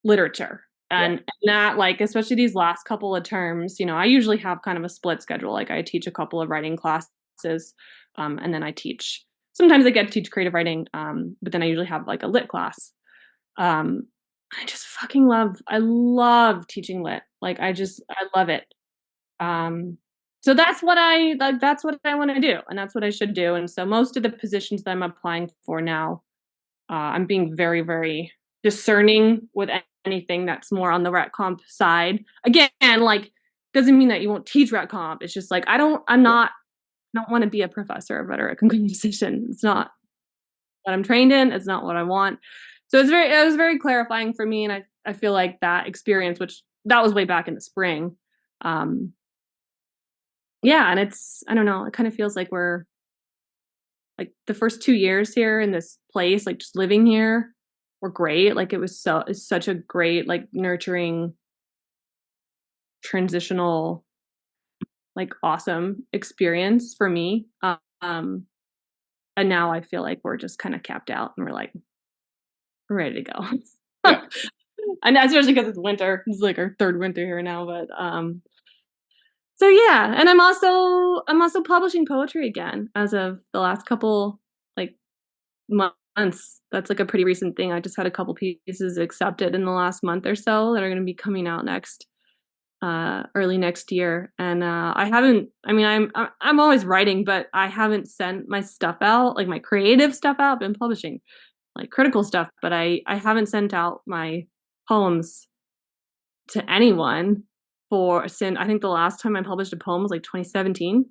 literature. And that, like, especially these last couple of terms, I usually have kind of a split schedule. Like I teach a couple of writing classes, and then I teach. Sometimes I get to teach creative writing, but then I usually have like a lit class. I just fucking I love teaching lit. Like I love it. So that's what that's what I want to do, and that's what I should do. And so most of the positions that I'm applying for now, I'm being very, very discerning with anything that's more on the rec comp side. Again, like doesn't mean that you won't teach rec comp. It's just like I don't want to be a professor of rhetoric and composition. It's not what I'm trained in. It's not what I want. So it was very clarifying for me, and I feel like that experience, which that was way back in the spring. Yeah, and I don't know, it kind of feels like we're like the first 2 years here in this place, like just living here, were great. Like it's such a great, like nurturing, transitional, like awesome experience for me. And now I feel like we're just kind of capped out and we're ready to go. Yeah. And especially because it's winter. It's like our third winter here now, but so yeah, and I'm also publishing poetry again as of the last couple like months. That's like a pretty recent thing. I just had a couple pieces accepted in the last month or so that are going to be coming out early next year. And I'm always writing, but I haven't sent my stuff out, like my creative stuff out. I've been publishing like critical stuff, but I haven't sent out my poems to anyone since I think the last time I published a poem was like 2017.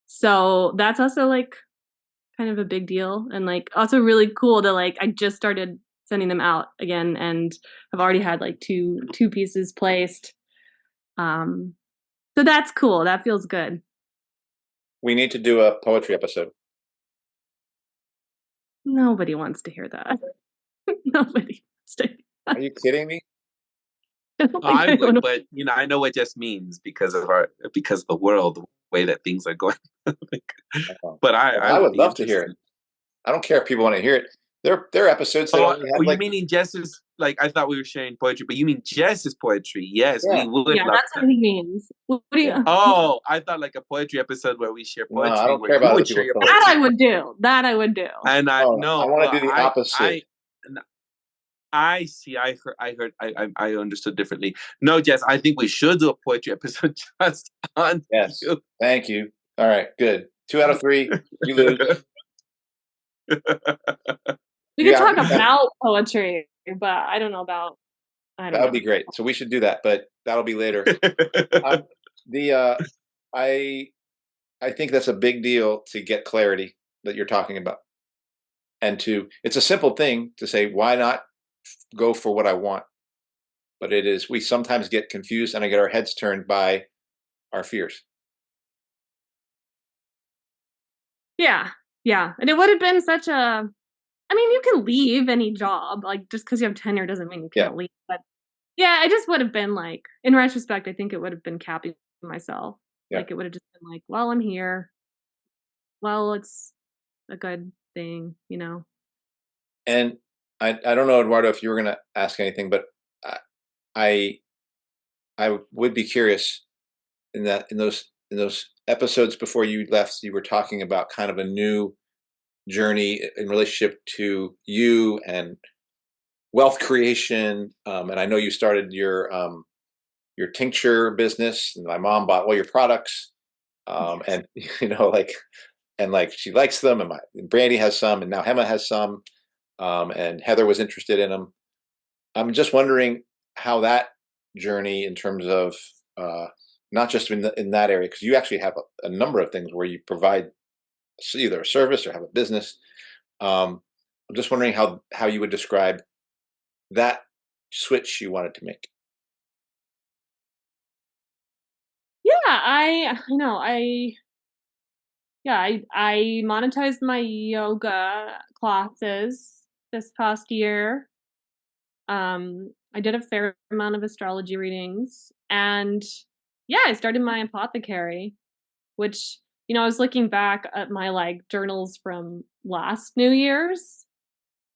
So that's also like kind of a big deal, and like also really cool to like I just started sending them out again, and I've already had like two pieces placed. So that's cool. That feels good. We need to do a poetry episode. Nobody wants to hear that. Nobody wants to hear that. Are you kidding me? I would, but I know what it just means because of the world, the way that things are going. But I would love to hear it. I don't care if people want to hear it. There are epidodes that only have you meaning Jess's, like I thought we were sharing poetry, but you mean Jess's poetry? Yes, we would. Yeah, that's what he means. What do you? Oh, I thought like a poetry episode where we share poetry. No, I don't care about other people's poetry. That I would do. That I would do. And I want to do the opposite. I see. I heard. I understood differently. No, Jess. I think we should do a poetry episode just on. Yes. You. Thank you. All right. Good. 2 out of 3. You lose. We could talk about poetry, but I don't know about. That would be great. So we should do that, but that'll be later. I think that's a big deal to get clarity that you're talking about, and it's a simple thing to say, why not go for what I want? But we sometimes get confused and I get our heads turned by our fears. Yeah. And it would have been such a, you can leave any job, like just because you have tenure doesn't mean you can't leave. But yeah, I just would have been like, in retrospect, I think it would have been capping myself. Yeah. Like it would have just been like, well, I'm here. Well, it's a good thing, And I don't know, Eduardo, if you were going to ask anything, but I I would be curious in those episodes before you left, you were talking about kind of a new journey in relationship to you and wealth creation. And I know you started your tincture business, and my mom bought all your products. And like she likes them, and Brandy has some, and now Hema has some, and Heather was interested in them. I'm just wondering how that journey, in terms of not just in that area, because you actually have a number of things where you provide either a service or have a business. I'm just wondering how you would describe that switch you wanted to make. Yeah, I know. I monetized my yoga classes this past year. I did a fair amount of astrology readings, and yeah, I started my apothecary, which, I was looking back at my like journals from last New Year's,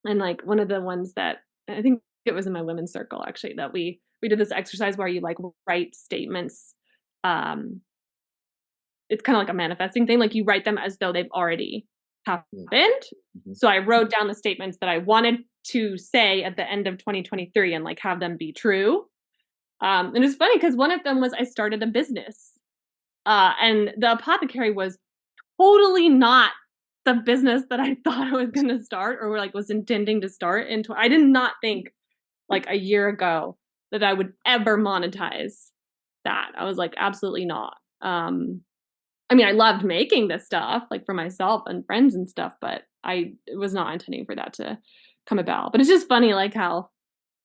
and like one of the ones that I think it was in my women's circle actually, that we did this exercise where you like write statements. It's kind of like a manifesting thing, like you write them as though they've already happened. Mm-hmm. So I wrote down the statements that I wanted to say at the end of 2023 and like have them be true. And it's funny because one of them was I started a business, and the apothecary was totally not the business that I thought I was going to start or like was intending to start. I did not think like a year ago that I would ever monetize that. I was like, absolutely not. I mean, I loved making this stuff like for myself and friends and stuff, but I was not intending for that to come about. But it's just funny, like how,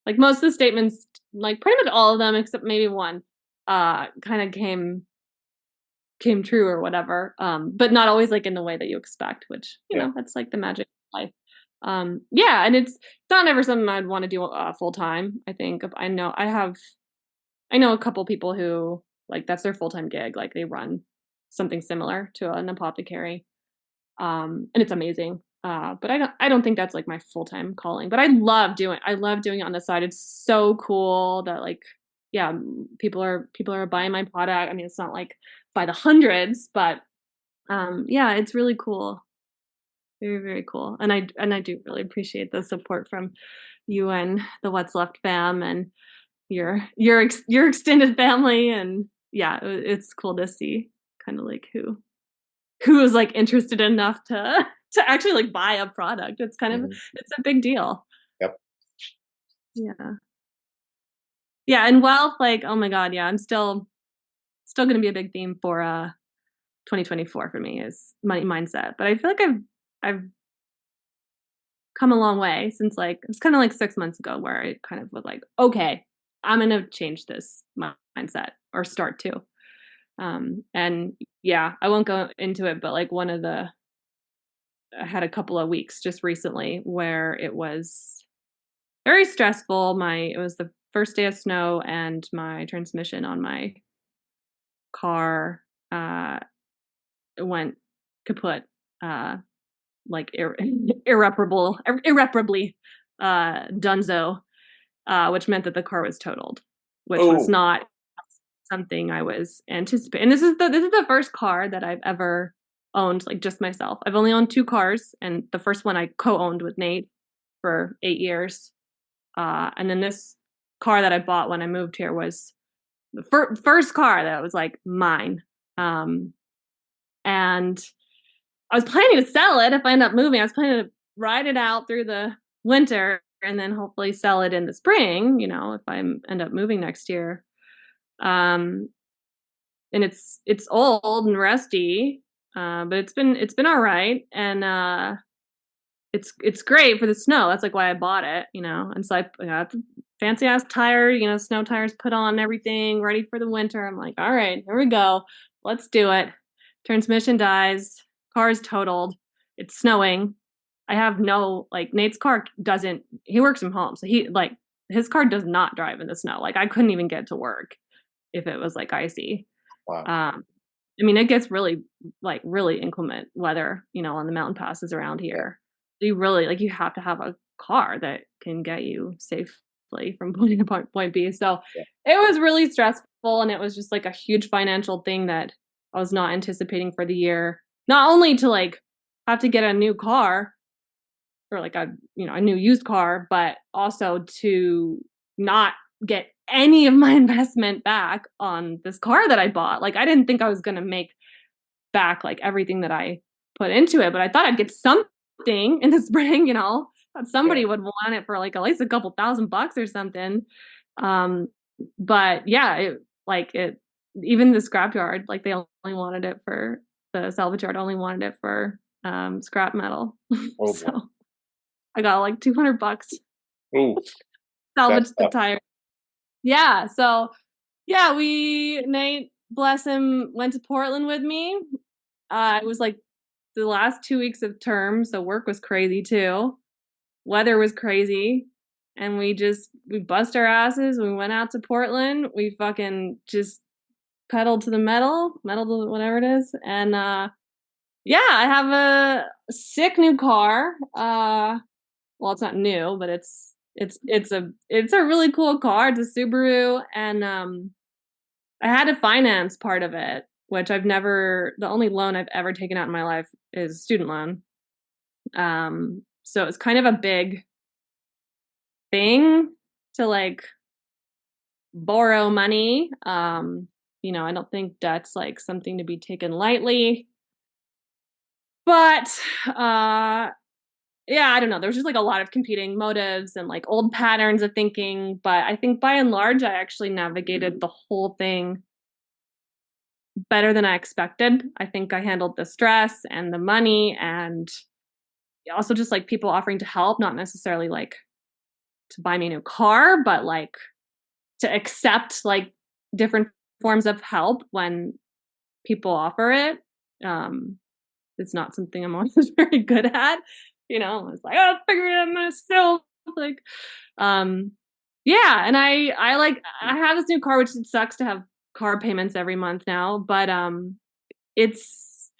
like most of the statements, like pretty much all of them except maybe one, kind of came true or whatever. But not always like in the way that you expect, which you know, that's like the magic of life. Yeah, and it's not ever something I'd want to do full time. I think I know a couple people who like that's their full time gig, like they run something similar to an apothecary, and it's amazing. But I don't think that's like my full time calling. But I love doing it on the side. It's so cool that like people are buying my product. I mean, it's not like by the hundreds, but yeah, it's really cool. Very, very cool. And I do really appreciate the support from you and the What's Left fam and your extended family. And yeah, it's cool to see kind of like who is like interested enough to actually like buy a product. It's kind of it's a big deal. Yep. Yeah, and wealth, like, oh my god, yeah, I'm still going to be a big theme for 2024 for me is money mindset. But I feel like I've come a long way since like it was kind of like 6 months ago where I kind of was like, okay, I'm gonna change this mindset or start to. And yeah, I won't go into it, but like I had a couple of weeks just recently where it was very stressful. It was the first day of snow and my transmission on my car went kaput, like irreparably dunzo, which meant that the car was totaled, which was not something I was anticipating. And this is the first car that I've ever owned, like just myself. I've only owned 2 cars, and the first one I co-owned with Nate for 8 years. And then this car that I bought when I moved here was the first car that was like mine. And I was planning to sell it if I end up moving. I was planning to ride it out through the winter and then hopefully sell it in the spring, if I end up moving next year. And it's old and rusty, but it's been all right. And it's great for the snow. That's like why I bought it, And so I got the fancy ass tire, snow tires put on, everything ready for the winter. I'm like, all right, here we go. Let's do it. Transmission dies. Car is totaled. It's snowing. I have Nate's car he works from home. So his car does not drive in the snow. Like I couldn't even get to work if it was like icy. Wow. I mean, it gets really inclement weather, on the mountain passes around here. You really you have to have car that can get you safely from point A to point B. So Yeah. it was really stressful, and it was just like a huge financial thing that I was not anticipating for the year. Not only to like have to get a new car or like a new used car, but also to not get any of my investment back on this car that I bought. Like I didn't think I was going to make back like everything that I put into it, but I thought I'd get something in the spring, that somebody would want it for like at least a couple $1,000 or something. But yeah, even the scrapyard, like they only wanted it for the salvage yard only wanted it for scrap metal. Oh, so I got like $200. Ooh, Salvage the tire. Yeah. So yeah, Nate, bless him, went to Portland with me. It was like the last 2 weeks of term, so work was crazy too. Weather was crazy. And we bust our asses. We went out to Portland. We fucking just pedal to the metal to whatever it is. And yeah, I have a sick new car. Well, it's not new, but it's a really cool car. It's a Subaru, and I had to finance part of it, which the only loan I've ever taken out in my life is a student loan. So it's kind of a big thing to like borrow money. I don't think debt's like something to be taken lightly. But yeah, I don't know. There was just like a lot of competing motives and like old patterns of thinking. But I think by and large, I actually navigated the whole thing better than I expected. I think I handled the stress and the money, and also just like people offering to help, not necessarily like to buy me a new car, but like to accept like different forms of help when people offer it. It's not something I'm always very good at. It's like, oh, figure it out myself. Like, yeah. And I have this new car, which it sucks to have car payments every month now, but it's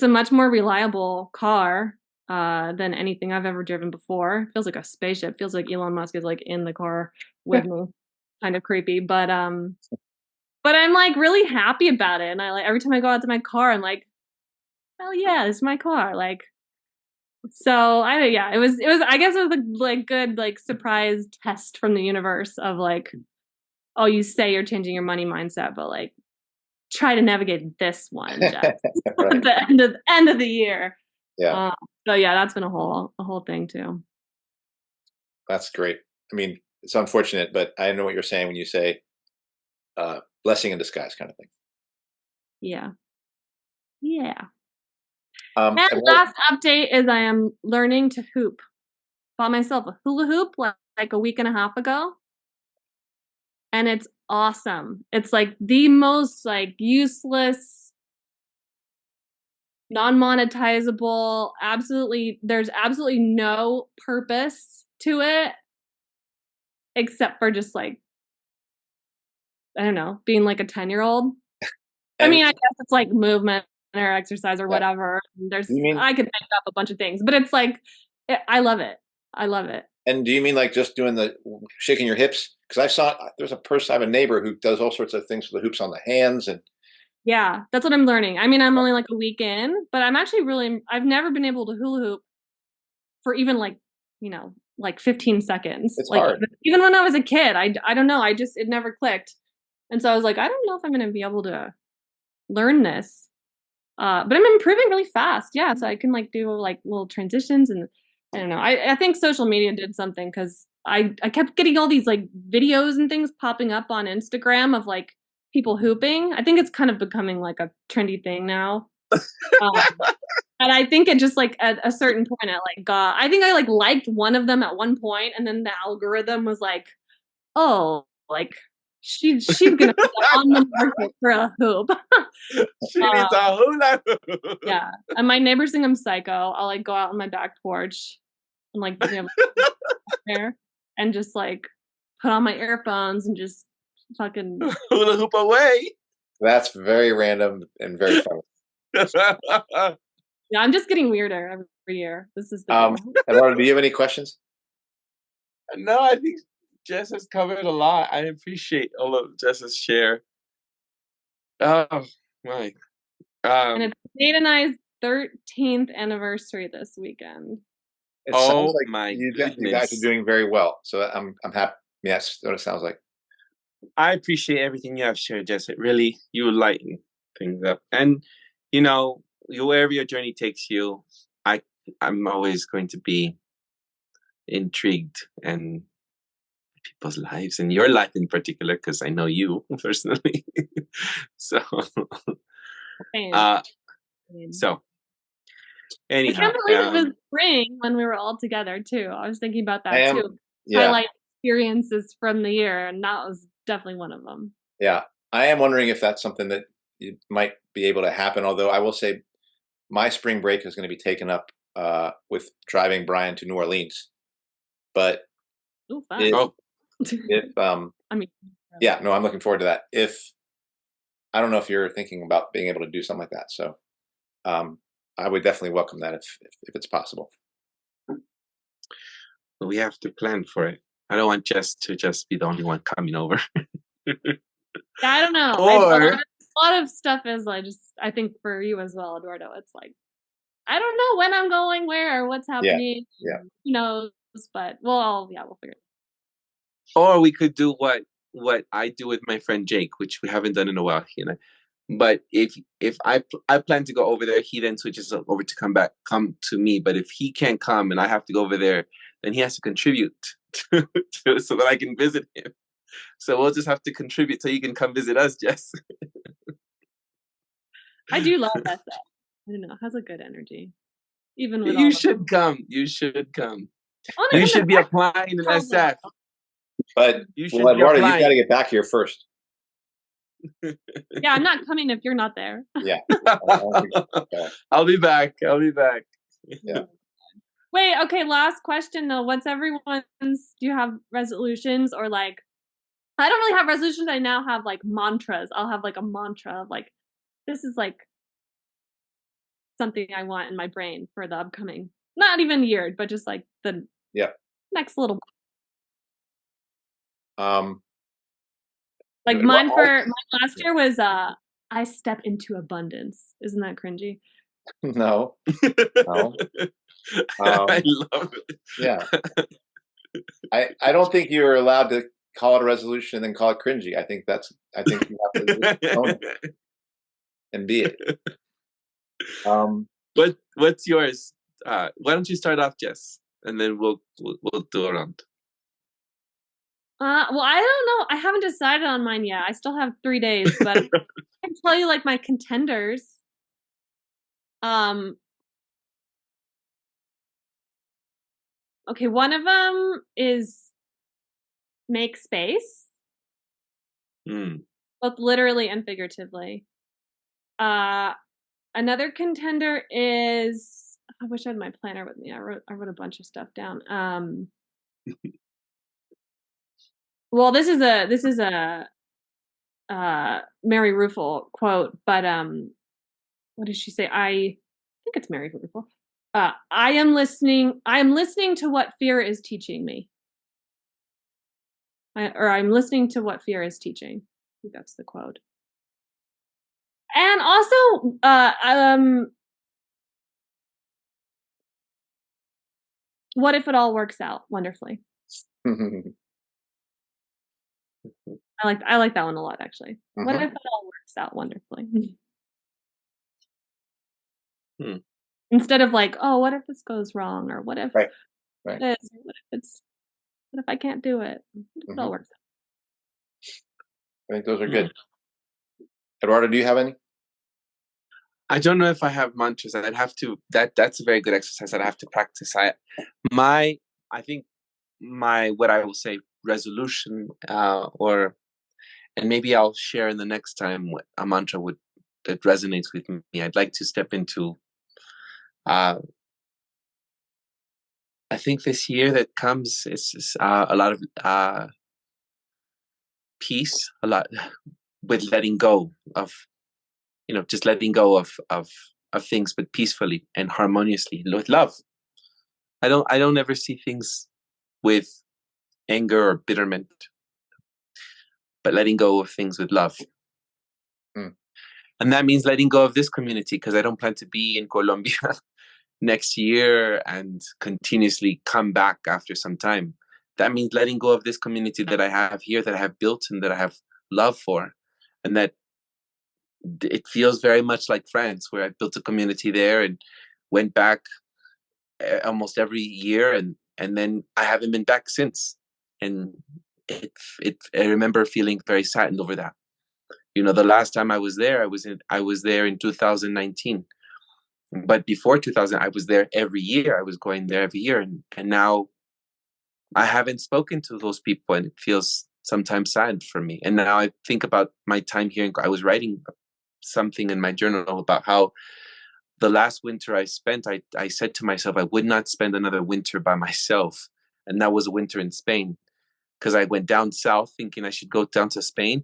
a much more reliable car than anything I've ever driven before. It feels like a spaceship. It feels like Elon Musk is like in the car with me. Kind of creepy, but I'm like really happy about it. And I like every time I go out to my car, I'm like, hell yeah, this is my car. Like, so it was I guess it was a like good like surprise test from the universe of like, oh, you say you're changing your money mindset, but like try to navigate this one just at the end of the year. Yeah. So yeah, that's been a whole thing too. That's great. I mean, it's unfortunate, but I know what you're saying when you say blessing in disguise kind of thing. Yeah. Yeah. And last update is I am learning to hoop. Bought myself a hula hoop like a week and a half ago. And it's awesome. It's like the most like useless, non-monetizable, there's absolutely no purpose to it except for just like, I don't know, being like a 10-year-old. I mean, I guess it's like movement or exercise or whatever. I could make up a bunch of things, but it's like, I love it. I love it. And do you mean like just doing the shaking your hips? Because I have a neighbor who does all sorts of things with the hoops on the hands. And yeah, that's what I'm learning. I mean, I'm only like a week in, but I'm actually I've never been able to hula hoop for even like, like 15 seconds. It's like hard. Even when I was a kid, I don't know. It never clicked. And so I was like, I don't know if I'm going to be able to learn this. But I'm improving really fast. Yeah. So I can like do like little transitions, and I don't know. I think social media did something because I kept getting all these like videos and things popping up on Instagram of like people hooping. I think it's kind of becoming like a trendy thing now. And I think it just like at a certain point I think I like liked one of them at one point, and then the algorithm was like, oh, like she's gonna be on the market for a hoop. She needs a hula hoop. Yeah. And my neighbors think I'm psycho. I'll like go out on my back porch and like there and just like put on my earphones and just fucking hula hoop away. That's very random and very funny. Yeah, I'm just getting weirder every year. This is the Eduardo, do you have any questions? No, I think Jess has covered a lot. I appreciate all of Jess's share. Oh my. And it's Nate and I's 13th anniversary this weekend. It sounds like my you guys are goodness. doing very well. So I'm happy. Yes, that's what it sounds like. I appreciate everything you have shared, Jess. It really, you lighten things up. And, you know, wherever your journey takes you, I'm always going to be intrigued and people's lives and your life in particular, because I know you personally. So, so anyhow, I can't believe it was spring when we were all together too. I was thinking about that too. Yeah. Highlight experiences from the year, and that was definitely one of them. Yeah, I am wondering if that's something that it might be able to happen. Although I will say, my spring break is going to be taken up with driving Brian to New Orleans. But if I mean, yeah, no, I'm looking forward to that. If I don't know if you're thinking about being able to do something like that, so I would definitely welcome that if it's possible. We have to plan for it. I don't want Jess to just be the only one coming over. Yeah, I don't know. A lot of stuff is I think for you as well, Eduardo, it's like, I don't know when I'm going, where, what's happening. Yeah. Who knows? But we'll figure it out. Or we could do what I do with my friend Jake, which we haven't done in a while, you know. But if I plan to go over there, he then switches over to come to me. But if he can't come and I have to go over there, then he has to contribute so that I can visit him. So we'll just have to contribute so you can come visit us, Jess. I do love that stuff. I don't know, it has a good energy. Even with you should come. You should come. Oh, you should be applying in SF. But Eduardo, you've got to get back here first. Yeah, I'm not coming if you're not there. Yeah. I'll be back. Yeah. Wait, okay, last question though. What's everyone's, do you have resolutions or like, I don't really have resolutions. I now have like mantras. I'll have like a mantra of like, this is like something I want in my brain for the upcoming, not even year, but just like the next little. Like mine last year was I step into abundance. Isn't that cringy? No. I love it. Yeah. I don't think you're allowed to call it a resolution and then call it cringy. I think you have to own it and be it. What's yours? Why don't you start off, Jess, and then we'll do around. Well, I don't know. I haven't decided on mine yet. I still have 3 days, but I can tell you like my contenders. Okay, one of them is make space, both literally and figuratively. Another contender is, I wish I had my planner with me. I wrote a bunch of stuff down. Well, this is a Mary Ruefle quote, but what did she say? I think it's Mary Ruefle. I am listening to what fear is teaching me. I'm listening to what fear is teaching. I think that's the quote. And also, what if it all works out wonderfully? I like that one a lot, actually. What if it all works out wonderfully? Instead of like, oh, what if this goes wrong, or what if right. this, what if I can't do it? What if it all works out? I think those are good. Eduardo, do you have any? I don't know if I have mantras. I'd have to. That's a very good exercise. I'd have to practice. I think what I will say resolution and maybe I'll share in the next time a mantra that resonates with me. I'd like to step into. I think this year that comes is a lot of peace, a lot with letting go of, just letting go of things, but peacefully and harmoniously with love. I don't ever see things with anger or bitterment, but letting go of things with love. And that means letting go of this community, because I don't plan to be in Colombia next year and continuously come back after some time. That means letting go of this community that I have here, that I have built and that I have love for, and that it feels very much like France, where I built a community there and went back almost every year, and then I haven't been back since. And I remember feeling very saddened over that. You know, the last time I was there, I was there in 2019. But before 2000, I was there every year. I was going there every year, and now I haven't spoken to those people, and it feels sometimes sad for me. And now I think about my time here. I was writing something in my journal about how the last winter I spent, I said to myself, I would not spend another winter by myself. And that was a winter in Spain, because I went down south thinking I should go down to Spain.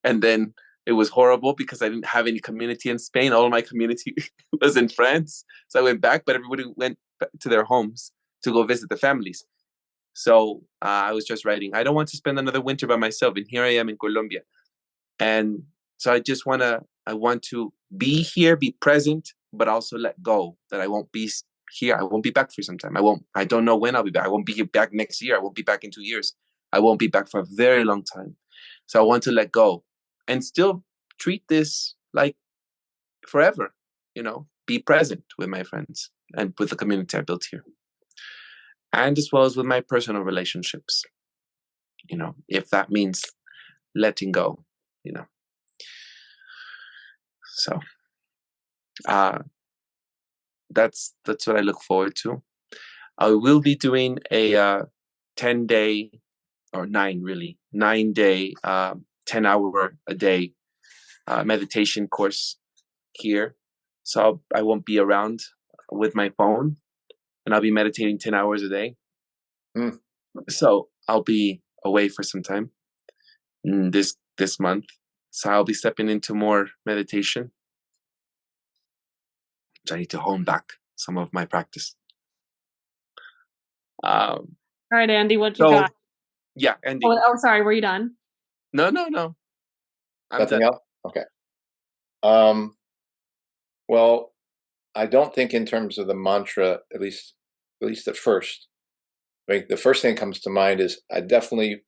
And then it was horrible because I didn't have any community in Spain. All my community was in France. So I went back, but everybody went back to their homes to go visit the families. So I was just writing, I don't want to spend another winter by myself. And here I am in Colombia. And so I want to be here, be present, but also let go that I won't be here. I won't be back for some time. I don't know when I'll be back. I won't be back next year. I won't be back in 2 years. I won't be back for a very long time. So I want to let go and still treat this like forever, you know, be present with my friends and with the community I built here. And as well as with my personal relationships, you know, if that means letting go, you know. So that's what I look forward to. I will be doing a 10-day or 9-day 10-hour a day meditation course here. So I won't be around with my phone, and I'll be meditating 10 hours a day. So I'll be away for some time this month. So I'll be stepping into more meditation. I need to hone back some of my practice. All right, Andy, what you got? Yeah, Andy. Oh, sorry, were you done? No. Nothing else? Okay. Well, I don't think in terms of the mantra, at least at first. I mean, the first thing that comes to mind is I definitely,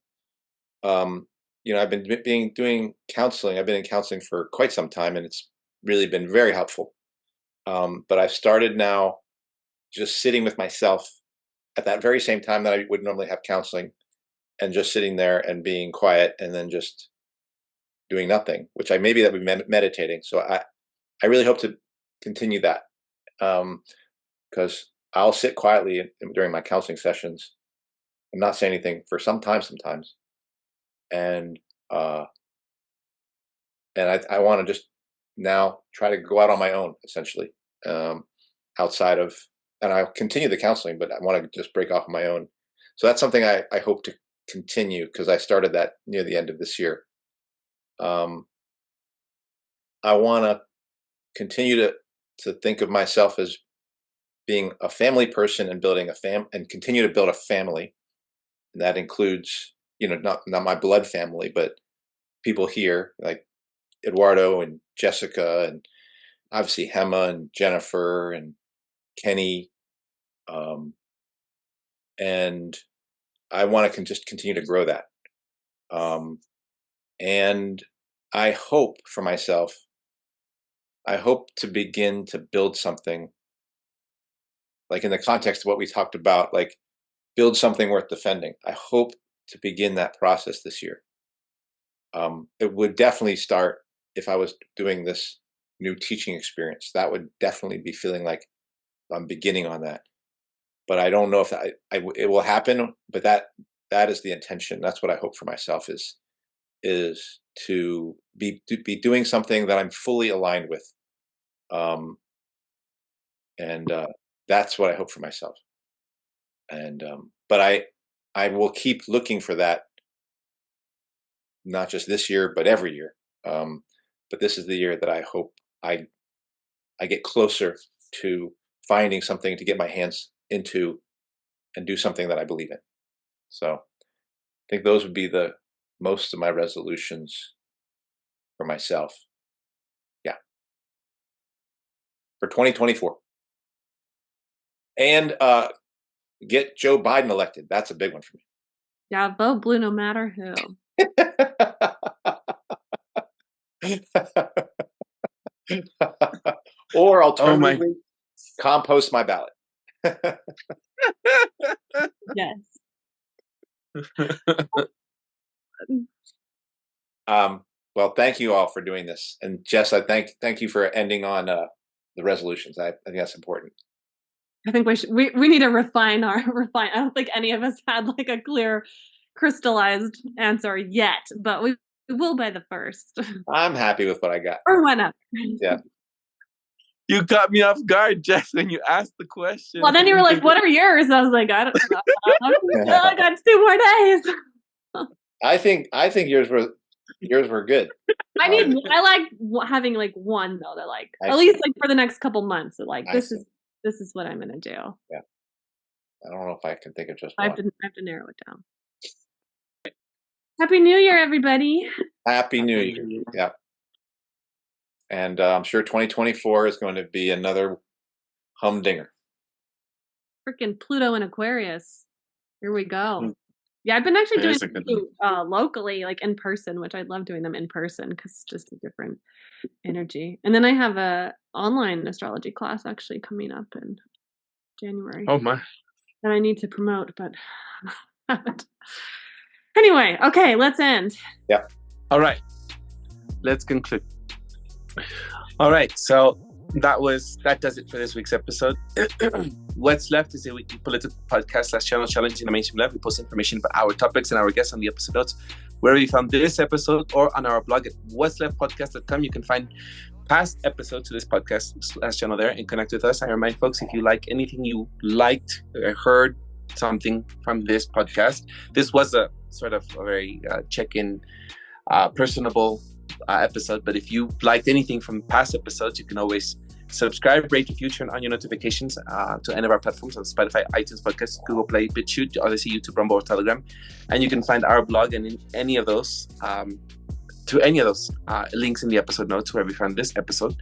I've been doing counseling. I've been in counseling for quite some time, and it's really been very helpful. But I've started now just sitting with myself at that very same time that I would normally have counseling, and just sitting there and being quiet, and then just doing nothing, which that would be meditating. So I really hope to continue that, because I'll sit quietly during my counseling sessions and not say anything for some time sometimes. And I want to just now try to go out on my own, essentially, outside of, and I'll continue the counseling, but I want to just break off on my own. So that's something I hope to continue, because I started that near the end of this year. I want to continue to think of myself as being a family person and building and continue to build a family. And that includes, not my blood family, but people here like Eduardo and Jessica, and obviously Hema and Jennifer and Kenny. And I want to just continue to grow that. And I hope for myself, I hope to begin to build something, like in the context of what we talked about, like build something worth defending. I hope to begin that process this year. It would definitely start if I was doing this new teaching experience. That would definitely be feeling like I'm beginning on that. But I don't know if it will happen. But that is the intention. That's what I hope for myself, is to be doing something that I'm fully aligned with. And that's what I hope for myself. And but I will keep looking for that, not just this year, but every year. But this is the year that I hope I get closer to finding something to get my hands into and do something that I believe in. So I think those would be the most of my resolutions for myself. Yeah. For 2024. And get Joe Biden elected. That's a big one for me. Yeah, vote blue no matter who. Or alternatively, compost my ballot. Yes. Well, thank you all for doing this, and Jess, I thank you for ending on the resolutions. I think that's important. I think we need to refine. I don't think any of us had like a clear, crystallized answer yet, but we will by the 1st. I'm happy with what I got. Or whenever. Yeah. You caught me off guard, Jess, when you asked the question. Well, then you were like, "What are yours?" I was like, "I don't know. I got 2 more days." I think yours were good. I like having like one though, that like at least like for the next couple months, that like this is what I'm gonna do. Yeah. I don't know if I can think of just I one. have to narrow it down. Happy New Year, everybody. Happy New Year. Yeah. And I'm sure 2024 is going to be another humdinger. Freaking Pluto and Aquarius. Here we go. Yeah, I've been actually doing locally, like in person, which I love doing them in person because it's just a different energy. And then I have a online astrology class actually coming up in January. Oh my! That I need to promote, but haven't. Anyway, okay, let's end. Yeah. All right, let's conclude. All right, so that does it for this week's episode. What's Left is a weekly political podcast / channel challenging the mainstream left. We post information about our topics and our guests on the episode notes wherever you found this episode, or on our blog at what'sleftpodcast.com. You can find past episodes of this podcast / channel there and connect with us. I remind folks, if you like anything you liked or heard something from this podcast, this was a sort of a very check-in, personable episode, but if you liked anything from past episodes, you can always subscribe, rate, review, turn on your notifications to any of our platforms on Spotify, iTunes, Podcast, Google Play, Bitchute, Odysee, YouTube, Rumble, or Telegram. And you can find our blog and in any of those links in the episode notes wherever you found this episode.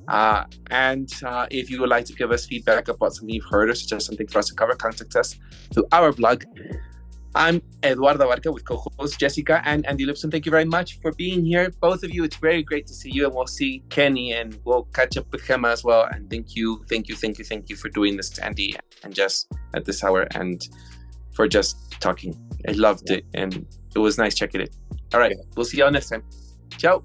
And if you would like to give us feedback about something you've heard or suggest something for us to cover, contact us through our blog. I'm Eduardo Barca with co-hosts Jessica and Andy Lipson. Thank you very much for being here, both of you. It's very great to see you, and we'll see Kenny and we'll catch up with Gemma as well. And thank you for doing this, Andy and Jess, at this hour, and for just talking. I loved it, and it was nice checking it. All right, we'll see y'all next time. Ciao.